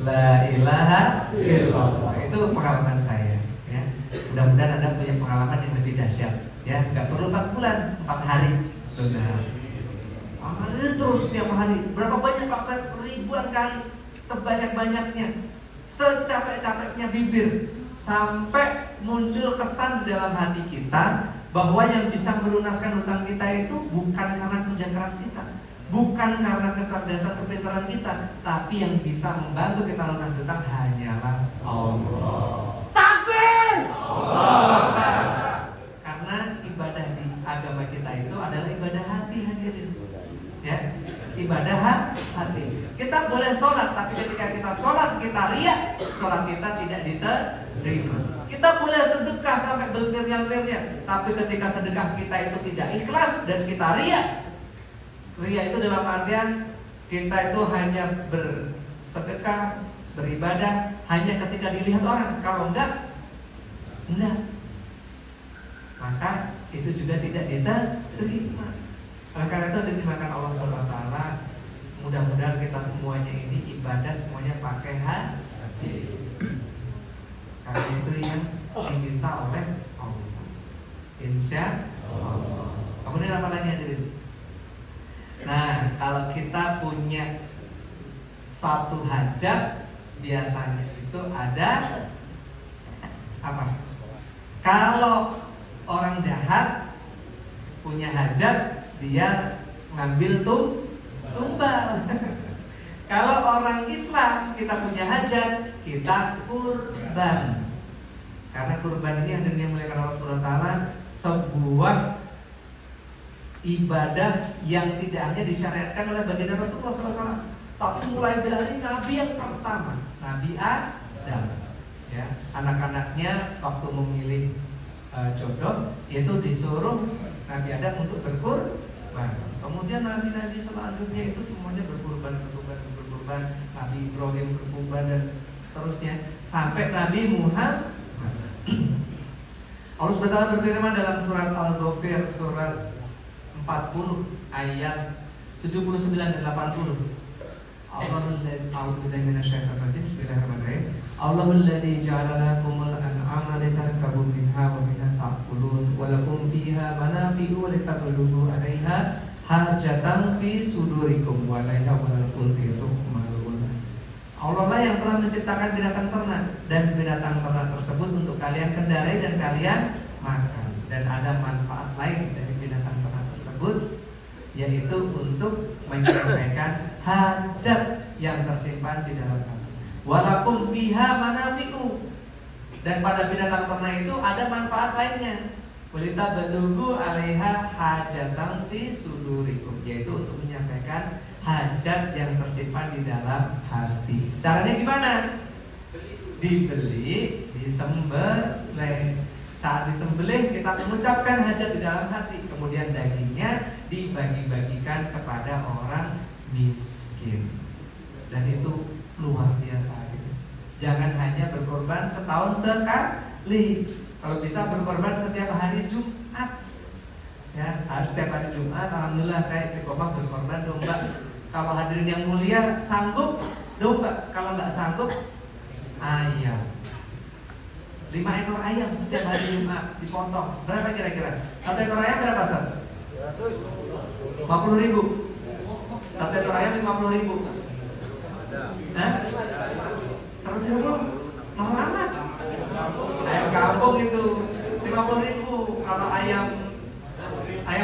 La ilaha illallah. Itu pengalaman saya ya. Mudah-mudahan Anda punya pengalaman yang lebih dahsyat ya. Gak perlu 4 bulan, 4 hari lunas. Terus setiap hari. Berapa banyak Pak Fred? Ribuan kali. Sebanyak-banyaknya, secapek-capeknya bibir, sampai muncul kesan di dalam hati kita bahwa yang bisa melunaskan hutang kita itu bukan karena kerja keras kita, bukan karena kecerdasan kepintaran kita, tapi yang bisa membantu kita lunas hutang hanyalah Allah. Takbir! Allah. Karena ibadah di agama kita itu adalah ibadah hati, hadirin. Ya, ibadah hati. Kita boleh sholat, tapi ketika kita sholat kita riya, sholat kita tidak diterima. Kita boleh sedekah sampai bermiliar-miliar, tapi ketika sedekah kita itu tidak ikhlas dan kita riya itu dalam artian kita itu hanya bersedekah, beribadah hanya ketika dilihat orang. Kalau enggak, maka itu juga tidak diterima. Oleh karena itu dimakan Allah SWT. Mudah-mudahan kita semuanya ini ibadah semuanya pakai hati. Karena itu yang diminta oleh Allah. Insya Allah. Kemudian apa lagi hadirin? Nah, kalau kita punya satu hajat, biasanya itu ada apa? Kalau orang jahat punya hajat, dia ngambil tumbal. Kalau orang Islam kita punya hajat, kita kurban. Karena kurban ini yang dimuliakan Allah SWT, sebuah ibadah yang tidak hanya disyariatkan oleh baginda Rasulullah SAW, tapi mulai dari Nabi yang pertama, Nabi Adam. Ya, anak-anaknya waktu memilih jodoh itu disuruh Nabi Adam untuk berkurban. Kemudian nabi-nabi selanjutnya itu semuanya berkurban. Nabi Ibrahim berkurban dan seterusnya sampai Nabi Muhammad. Allah SWT berfirman dalam surat Al-Ghafir surat 40 ayat 79 dan 80. Allahul ladzi ja'ala lakumul an'ama litarkabu minha wa minha ta'kulun wa lakum fiha manafi'u wa litablugu 'alaiha hajatan fi sudurikum wa la yawmal fulki tuhmalun. Allah lah yang telah menciptakan binatang ternak dan binatang ternak tersebut untuk kalian kendarai dan kalian makan, dan ada manfaat lain dari binatang ternak tersebut, yaitu untuk menyampaikan hajat yang tersimpan di dalam hati. Walakum fiha manafi'u, dan pada binatang ternak itu ada manfaat lainnya. Walita badugu 'alaiha hajatan fi sudurikum, yaitu untuk menyampaikan hajat yang tersimpan di dalam hati. Caranya gimana? Dibeli, disembelih. Saat disembelih kita mengucapkan hajat di dalam hati, kemudian dagingnya dibagi-bagikan kepada orang miskin. Dan itu luar biasa gitu. Jangan hanya berkorban setahun sekali. Kalau bisa berkorban setiap hari Jumat. Ya, harus setiap hari Jumat. Alhamdulillah saya istiqomah berkorban domba. Kalau hadirin yang mulia sanggup domba, kalau nggak sanggup ayam. 5 ekor ayam setiap hari Jumat dipotong. Berapa kira-kira? 1 ekor ayam berapa, Ustaz? 50.000. 1 ekor ayam 50.000. Hah? 100.000? Mahal amat. Ayam kampung itu 50.000. Kalau ayam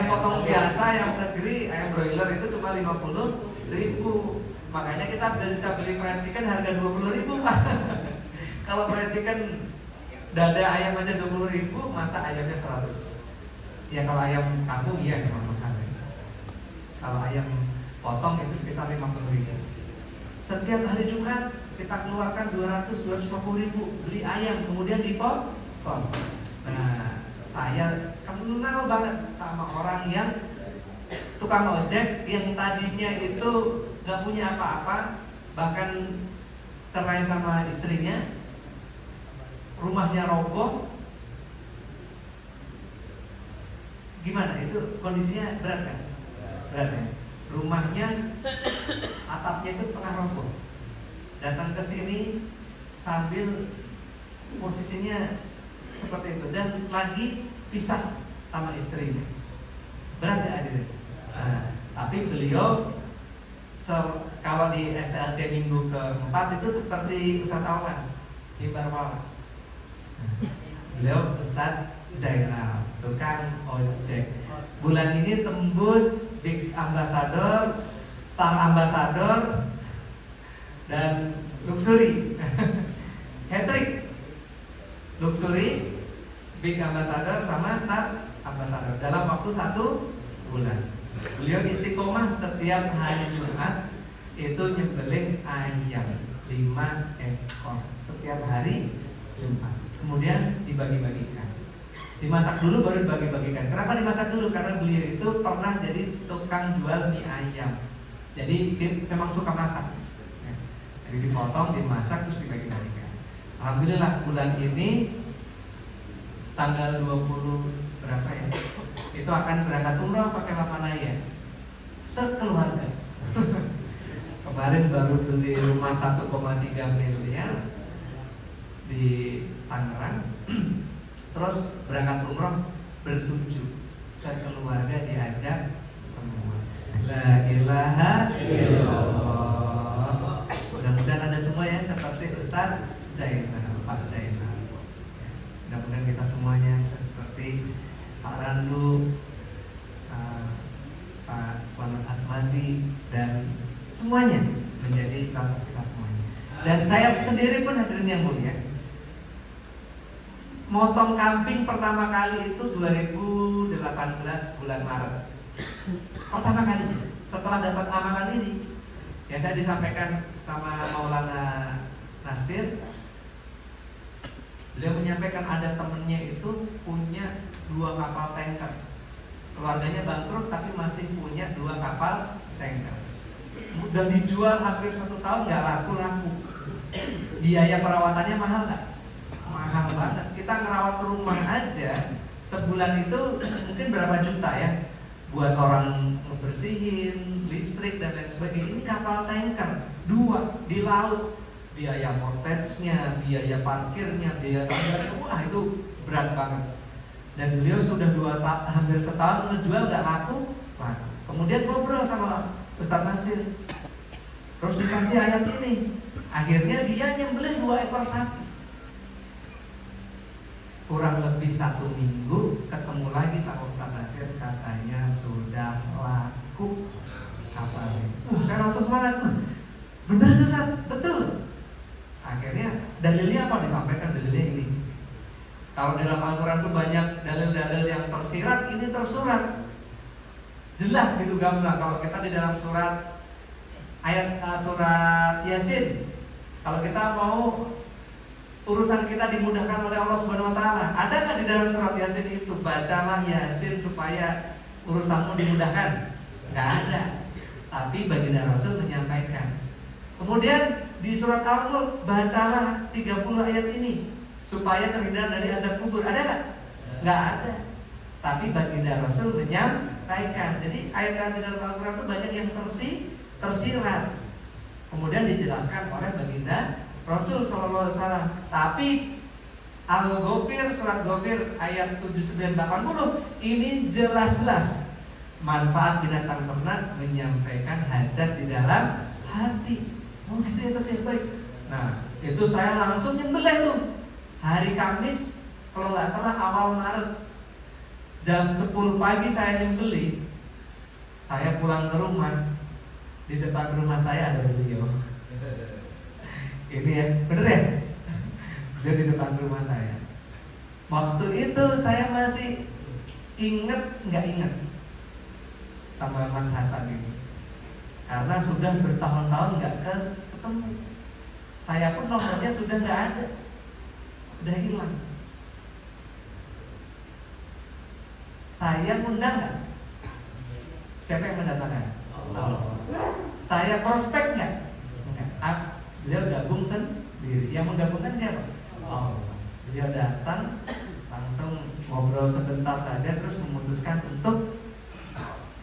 potong biasa, ayam negeri, ayam broiler itu cuma 50.000. Makanya kita bisa beli fried chicken harga 20.000, Pak. Kalau fried chicken dada ayam aja 20.000, masa ayamnya 100? Ya kalau ayam kampung iya memang mahal. Kalau ayam potong itu sekitar 50.000. Setiap hari Jumat kita keluarkan 250.000 beli ayam, kemudian dipotong. Nah, saya kenal banget sama orang yang tukang ojek yang tadinya itu nggak punya apa-apa, bahkan cerai sama istrinya, rumahnya roboh. Gimana itu kondisinya, berat kan? Berat ya. Rumahnya atapnya itu setengah roboh. Datang ke sini sambil posisinya seperti itu dan lagi pisah sama istrinya. Berat ya hadirin? Nah, tapi beliau kalau di SLC minggu keempat itu seperti Ustaz Awan di Barwala. Beliau Ustaz Zainal, tukang ojek. Bulan ini tembus Big Ambassador, Star Ambassador, dan Luxury. Hat-trick. Luxury, Big Ambassador sama Star Ambassador dalam waktu 1 bulan. Beliau istiqomah setiap hari Jumat itu nyembelih ayam 5 ekor setiap hari Jumat. Kemudian dibagi-bagikan. Dimasak dulu baru dibagi-bagikan. Kenapa dimasak dulu? Karena beliau itu pernah jadi tukang jual mie ayam. Jadi dia memang suka masak. Jadi dipotong, dimasak, terus dibagi-bagikan. Alhamdulillah bulan ini tanggal 20 berapa ya? Itu akan berangkat umroh pakai Mapanaya sekeluarga. Kemarin baru beli rumah 1,3 miliar di Tangerang. Terus berangkat umroh bertujuh, sekeluarga diajak semua. La ilaha illallah. Mudah-mudahan ada semua ya seperti Ustaz Zainal, Pak Zainal. Mudah-mudahan kita semuanya bisa seperti Pak Randu, Pak Selamat Asmadi, dan semuanya menjadi contoh kita semuanya. Dan saya sendiri pun hadirin yang mulia, motong kambing pertama kali itu 2018 bulan Maret. Pertama kali setelah dapat amalan ini, ya saya disampaikan sama Maulana Nasir. Beliau menyampaikan ada temennya itu punya 2 kapal tanker. Keluarganya bangkrut tapi masih punya 2 kapal tanker. Udah dijual hampir 1 tahun nggak laku-laku. Biaya perawatannya mahal nggak? Mahal banget. Kita ngerawat rumah aja sebulan itu mungkin berapa juta ya, buat orang ngebersihin, listrik dan lain sebagainya. Ini kapal tanker 2 di laut, biaya mortgage-nya, biaya parkirnya, biaya sandarnya, wah itu berat banget. Dan beliau sudah hampir setahun ngejual nggak laku. Kemudian ngobrol sama Ustaz Nasir, terus dikasih ayat ini. Akhirnya dia nyembelih 2 ekor sapi. Kurang lebih 1 minggu ketemu lagi sama Ustaz Nasir, katanya sudah laku kapalnya. Saya langsung semangat. Benar Ustaz, betul. Akhirnya dalilnya apa? Disampaikan dalilnya ini. Kalau dalam Al-Quran itu banyak dalil-dalil yang tersirat, ini tersurat, jelas gitu gamblang. Kalau kita di dalam surat surat Yasin, kalau kita mau urusan kita dimudahkan oleh Allah Subhanahu Wa Taala, ada nggak di dalam surat Yasin itu bacalah Yasin supaya urusanmu dimudahkan? Nggak ada. Tapi baginda Rasul menyampaikan. Kemudian di surat Al-Mulk bacalah 30 ayat ini supaya terhindar dari azab kubur. Ada nggak? Nggak ada. Tapi baginda Rasul menyampaikan. Jadi ayat-ayat dalam Al-Quran itu banyak yang tersirat. Kemudian dijelaskan oleh baginda Rasul SAW. Tapi Al-Ghafir, surat Ghafir ayat 79-80 ini jelas-jelas manfaat binatang ternak menyampaikan hajat di dalam hati. Oh gitu ya, baik. Nah itu saya langsung nyembelih tuh hari Kamis, kalau nggak salah awal Maret, jam 10 pagi saya nyembelih. Saya pulang ke rumah, di depan rumah saya ada beliau. Ini ya, bener ya? Dia di depan rumah saya. Waktu itu saya masih nggak inget sama Mas Hasan ini, karena sudah bertahun-tahun nggak ketemu. Saya pun nomornya sudah nggak ada, udah hilang. Saya undang nggak? Siapa yang mendatangkan? Allah. Saya prospek nggak? Enggak. Beliau gabung sendiri. Yang menggabungkan siapa? Allah. Beliau datang langsung ngobrol sebentar saja terus memutuskan untuk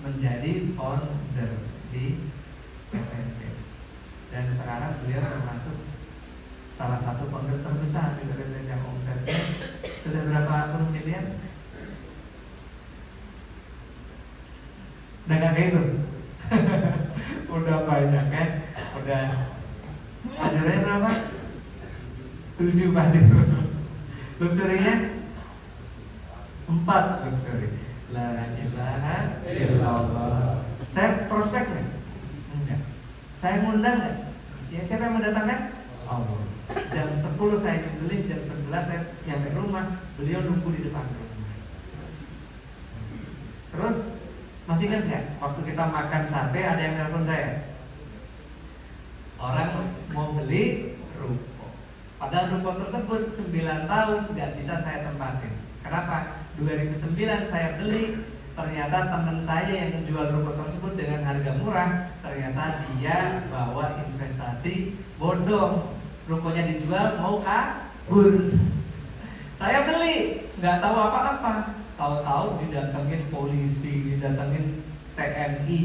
menjadi founder di PTS. Dan sekarang beliau termasuk salah satu founder terbesar di PTS yang omsetnya sudah berapa puluh miliar? Udah gak kayak itu? Udah banyak kan? Udah ajarnya berapa? 7 Pak. Luxury-nya 4 luxury. La ilaha illallah. Saya prospek nggak? Enggak. Saya ngundang nggak? Ya siapa yang mendatangkan? Allah. Jam 10 saya nyembelih, jam 11 saya nyampe rumah, beliau nunggu di depan rumah. Terus masih ingat nggak? Waktu kita makan sate ada yang nelpon saya. Orang mau beli ruko. Padahal ruko tersebut 9 tahun nggak bisa saya tempatin. Kenapa? 2009 saya beli, ternyata teman saya yang menjual ruko tersebut dengan harga murah, ternyata dia bawa investasi bodong. Rukonya dijual mau kabur. Saya beli, nggak tahu apa-apa. Tahu-tahu didatengin polisi, didatengin TNI.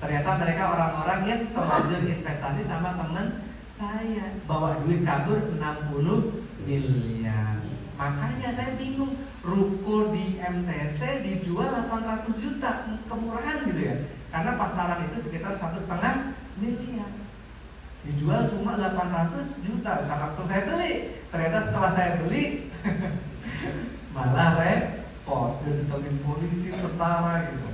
Ternyata mereka orang-orang yang terlanjur investasi sama teman saya, bawa duit kabur 60 miliar. Makanya saya bingung, ruko di MTC dijual 800 juta, kemurahan gitu ya. Karena pasaran itu sekitar 1,5 miliar. Dijual cuma 800 juta, bisa langsung saya beli. Ternyata setelah saya beli malah repot, ditolongin polisi, tentara gitu.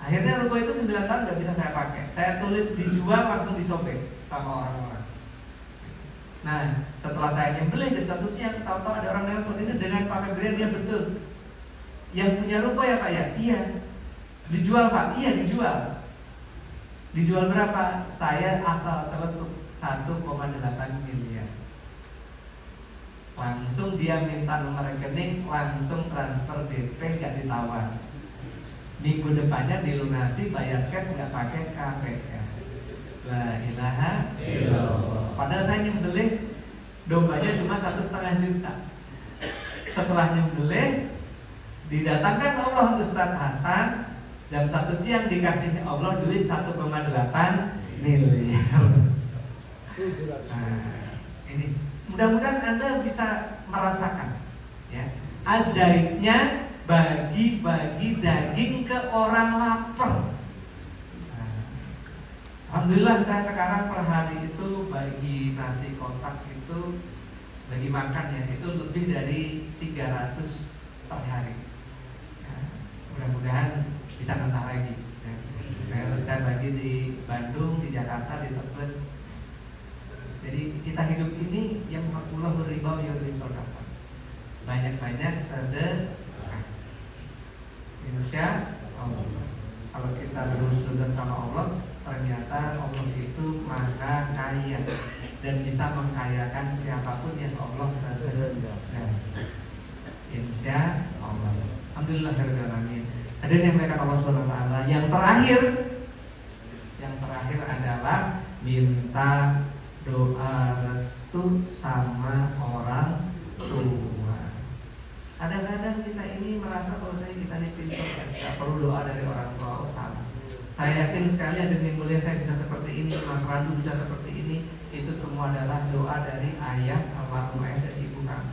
Akhirnya ruko itu 9 tahun nggak bisa saya pakai. Saya tulis dijual langsung disobek sama orang-orang. Nah, setelah saya nyembelih jam 1 siang, tahu-tahu ada orang nelpon, ini dengan Pak Febrian, dia betul. Yang punya ruko ya Pak ya? Iya. Dijual Pak? Iya dijual. Dijual berapa? Saya asal celetuk 1,8 miliar. Langsung dia minta nomor rekening, langsung transfer DP, gak ditawar. Minggu depannya dilunasi, bayar cash, nggak pakai KPR. La ilaha illallah. Padahal saya nyembelih dombanya cuma 1,5 juta. Setelah nyembelih, didatangkan Allah Ustadz Hasan, jam 1 siang dikasih Allah duit 1,8 miliar. Nah, ini mudah-mudahan Anda bisa merasakan ya, ajaibnya bagi-bagi daging ke orang lapar. Alhamdulillah saya sekarang per hari itu bagi nasi kotak itu, bagi makan ya, itu lebih dari 300 per hari ya, mudah-mudahan bisa nambah lagi ya. Saya bagi di Bandung, di Jakarta, di Tebet. Jadi kita hidup ini yang makulah beribau yuri sodapat, banyak-banyak sedekah. Indonesia Allah. Kalau kita berhusnuzon sama Allah, ternyata Allah itu maha kaya dan bisa mengkayakan siapapun yang Allah kehendaki. Insya Allah. Alhamdulillahirobbilalamin. Hadirin yang dimuliakan Allah Subhanahu wa taala. Yang terakhir adalah minta doa restu sama orang tua. Kadang-kadang kita ini merasa kalau kita ini pintar, tidak perlu doa dari orang tua. Oh, salah. Saya yakin sekali ada yang mulia saya bisa seperti ini, Mas Randu bisa seperti ini. Itu semua adalah doa dari ayah, almarhum ayah dan ibu kami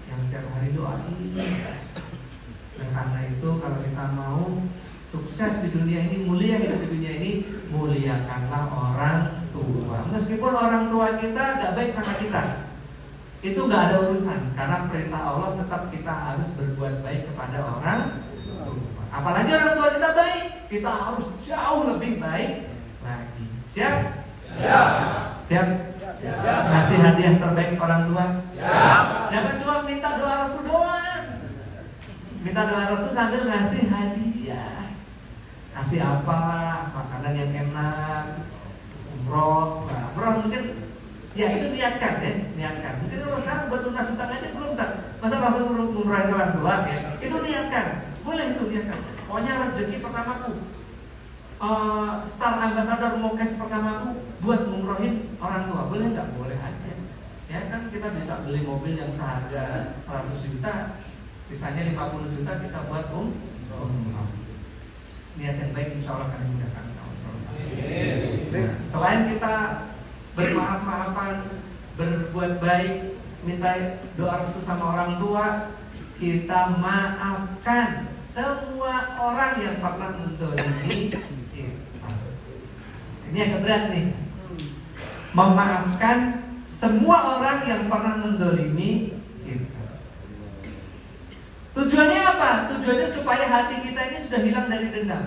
yang setiap hari doa ini. Dan karena itu kalau kita mau sukses di dunia ini, mulia di dunia ini, muliakanlah orang tua. Meskipun orang tua kita gak baik sama kita, itu gak ada urusan, karena perintah Allah tetap kita harus berbuat baik kepada orang tua. Apalagi orang tua kita baik, kita harus jauh lebih baik lagi. Siap? Siap. Siap? Siap. Ngasih hadiah terbaik orang tua? Siap. Jangan cuma minta doa restu doang. Minta doa restu sambil ngasih hadiah. Kasih apalah, makanan yang enak, umroh. Nah, umroh mungkin ya itu niatkan ya, niatkan. Mungkin kalau sekarang buat lunas utang aja belum, masa langsung umroh orang tua ya. Itu niatkan, boleh itu niatkan. pokoknya rezeki pertamaku, star ambassador mokes pertamaku buat ngumrohin orang tua. Boleh nggak? Boleh aja. Ya kan kita bisa beli mobil yang seharga 100 juta, sisanya 50 juta bisa buat niat yang baik insya Allah akan dimudahkan. Selain kita bermaaf-maafan, berbuat baik, minta doa restu sama orang tua, kita maafkan semua orang yang pernah mendolimi kita. Ini agak berat nih. Memaafkan semua orang yang pernah mendolimi kita. Tujuannya apa? Tujuannya supaya hati kita ini sudah hilang dari dendam.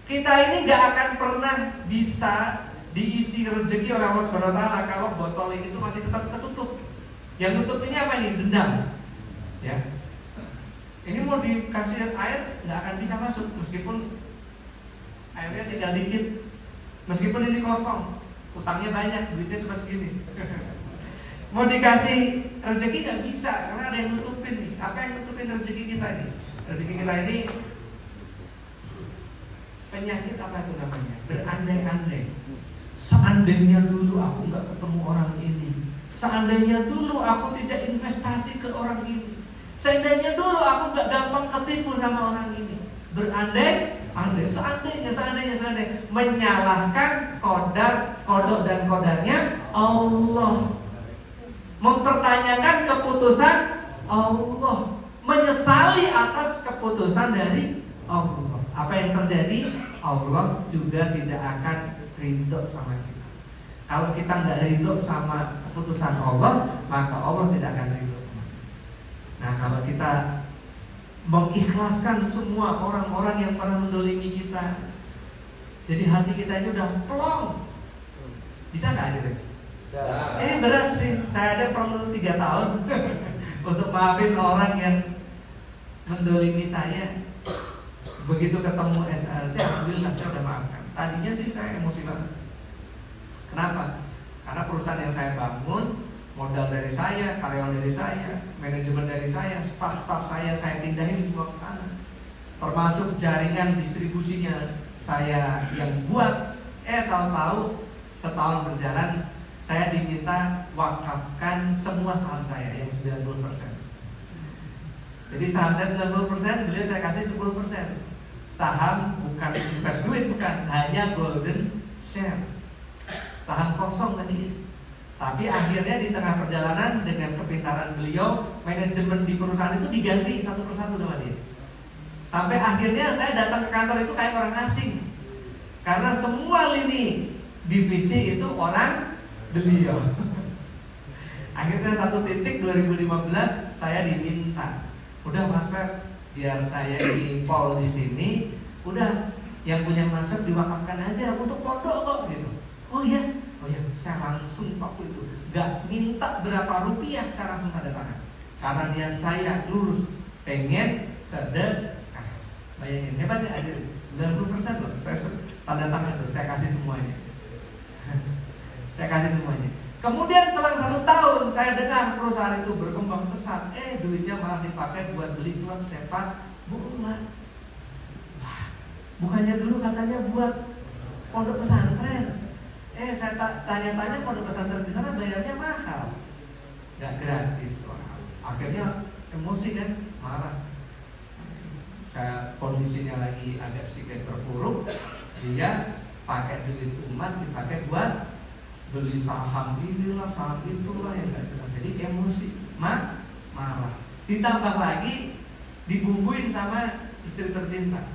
Kita ini gak akan pernah bisa diisi rezeki oleh Allah Subhanahu wa Ta'ala kalau botol ini tuh masih tetap tertutup. Yang tutup ini apa nih? Dendam. Ya. Ini mau dikasih air nggak akan bisa masuk meskipun airnya tinggal dikit. Meskipun ini kosong, utangnya banyak, duitnya cuma segini. Mau dikasih rezeki nggak bisa karena ada yang nutupin nih. Apa yang nutupin rezeki kita ini? Rezeki kita ini penyakit apa itu namanya? Berandai-andai. Seandainya dulu aku nggak ketemu orang ini, seandainya dulu aku tidak investasi ke orang ini, seandainya dulu aku nggak gampang ketipu sama orang ini. Berandai-andai, seandainya menyalahkan kodok dan kodarnya Allah, mempertanyakan keputusan Allah, menyesali atas keputusan dari Allah. Apa yang terjadi? Allah juga tidak akan ridho sama kita. Kalau kita nggak ridho sama keputusan Allah, maka Allah tidak akan ridho sama kita. Nah, kalau kita mengikhlaskan semua orang-orang yang pernah mendolimi kita, jadi hati kita ini udah plong. Bisa nggak aja? Ini berat sih. Saya ada perlu 3 tahun untuk maafin orang yang mendolimi saya. Begitu ketemu SLC, alhamdulillah saya udah maafkan. Tadinya sih saya emosi banget. Kenapa? Karena perusahaan yang saya bangun, modal dari saya, karyawan dari saya, manajemen dari saya, staff saya pindahin semua ke sana. Termasuk jaringan distribusinya saya yang buat. Tahu-tahu setahun berjalan, saya diminta wakafkan semua saham saya yang 90%. Jadi saham saya 90%, beliau saya kasih 10%. Saham bukan invest duit, bukan, hanya golden share, saham kosong tadi. Tapi akhirnya di tengah perjalanan dengan kepintaran beliau, manajemen di perusahaan itu diganti satu persatu sama dia. Sampai akhirnya saya datang ke kantor itu kayak orang asing, karena semua lini divisi itu orang beliau. Akhirnya satu titik 2015 saya diminta, udah Mas Feb, biar saya impol di sini, udah yang punya masuk diwakafkan aja untuk pondok kok gitu. Oh ya, saya langsung waktu itu nggak minta berapa rupiah, saya langsung tanda tangan. Karena niat saya lurus, pengen sedekah. Bayangin hebatnya ada 90% loh. Saya tanda tangan tuh, saya kasih semuanya. Saya kasih semuanya. Kemudian selang 1 tahun saya dengar perusahaan itu berkembang pesat. Duitnya malah dipakai buat beli klub sepak bola. Bukannya dulu katanya buat pondok pesantren. Saya tanya-tanya pondok pesantren di sana bayarnya mahal, nggak gratis. Akhirnya emosi kan, marah. Saya kondisinya lagi agak sedikit terpuruk. Dia pakai duit umat dipakai buat beli saham inilah, saham itulah yang nggak jelas. Jadi emosi, marah. Ditambah lagi dibumbuin sama istri tercinta.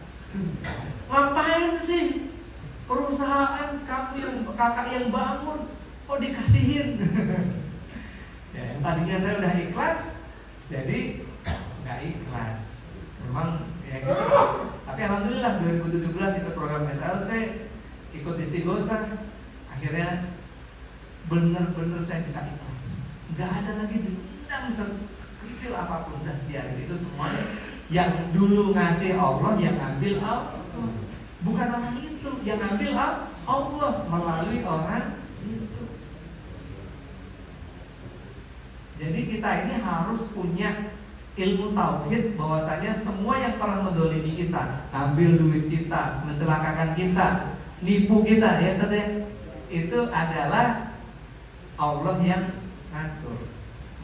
Ngapain sih perusahaan kamu yang kakak yang bangun kok dikasihin? Ya, yang tadinya saya udah ikhlas, jadi nggak ikhlas. Memang ya gitu. Tapi alhamdulillah 2017 ikut program SLC, ikut istighosah, akhirnya benar-benar saya bisa ikhlas. Nggak ada lagi dendam sekecil apapun. Dan biar itu semua yang dulu ngasih Allah, yang ambil Allah. Bukan orang itu yang ambil Allah melalui orang itu. Jadi kita ini harus punya ilmu tauhid bahwasanya semua yang pernah mendolimi kita, ambil duit kita, mencelakakan kita, nipu kita, ya Ustaz ya, itu adalah Allah yang ngatur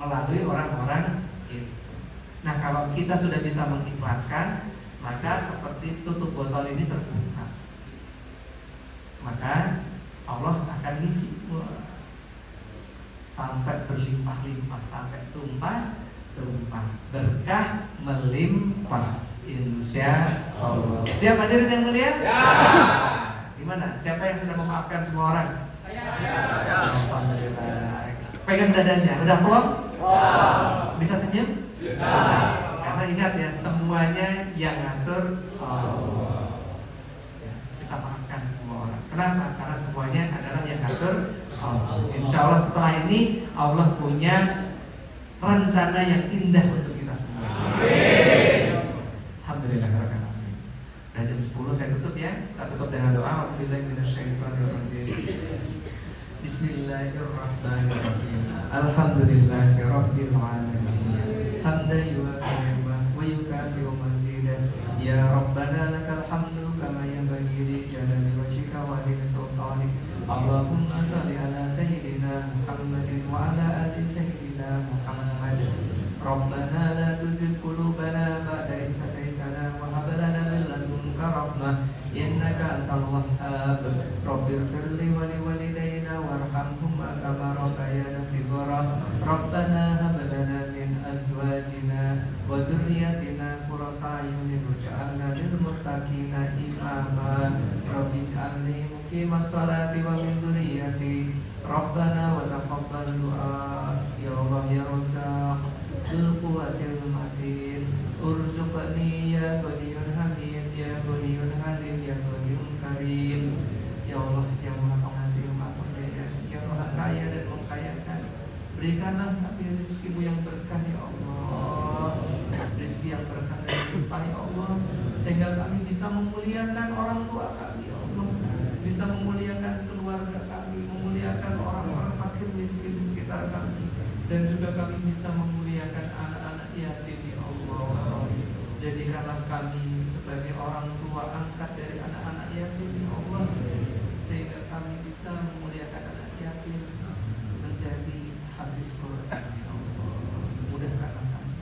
melalui orang-orang itu. Nah, kalau kita sudah bisa mengikhlaskan, maka seperti tutup botol ini terbuka, maka Allah akan isi sampai berlimpah-limpah, sampai tumpah, berkah melimpah, insya Allah. Siap hadirin yang mulia? Gimana? Siapa yang sudah memaafkan semua orang? Saya. Alhamdulillah. Pegang dadanya, udah plong? Bisa senyum? Bisa. Karena ingat ya, semuanya yang ngatur Allah. Ya, kita maafkan semua orang. Kenapa? Karena semuanya adalah yang ngatur Allah. Insya Allah setelah ini Allah punya rencana yang indah untuk kita semua. Amin. Alhamdulillah. Dan jam 10 saya tutup ya. Kita tutup dengan doa. Bismillahirrahmanirrahim. Alhamdulillahirabbil alamin. Hamdan yuwafi wa yukafi'u mazidah. Ya Rabbana lakal hamdu kama yanbaghi li jalali wajhika wa li sultanik. Allahumma shalli ala sayyidina Muhammadin wa ala ali sayyidina Muhammad. Rabbana la tuzigh qulubana ba'da idh hadaytana wa hab lana min ladunka rahmah innaka antal wahhab. Rabbighfir li wa li walidayna warhamhuma kama rabbayana shighara. Rabbana hab lana min azwajina wa dhurriyyatina qurrata a'yunin waj'alna lil muttaqina imama. Rabbi ij'alni muqimas sholati wa min dhurriyyati. Rabbana wa taqabbal du'a ya Allah ya Razzaq dzul quwwatil matin. Urzuqni ya Ghaniyyun Hamid ya Ghaniyyun Halim ya Ghaniyyun Karim. Ya Allah yang Maha Pengasih Maha Penyayang, yang Maha Kaya dan mengkayakan, berikanlah kami rezeki-Mu yang berkah ya Allah, rezeki yang berkah dan limpah ya Allah, sehingga kami bisa memuliakan orang tua kami ya Allah, bisa memuliakan keluarga kami, memuliakan orang-orang fakir miskin di sekitar kami, dan juga kami bisa memuliakan anak-anak yatim ya Allah. Jadikanlah kami sebagai orang tua angkat dari anak-anak yatim ya Allah, sehingga kami bisa memuliakan anak yatim menjadi hafiz Quran ya Allah. Mudahkanlah kami.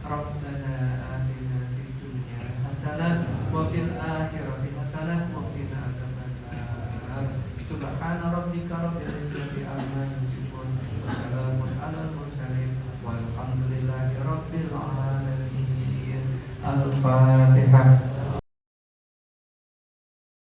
Rabbana atina fid dunya hasanah wa fil akhirati hasanah wa qina adzabannar. Subhana rabbika rabbil izzati amma yasifun wa salamun alal mursalin walhamdulillahi rabbil alamin. Al-Fatihah.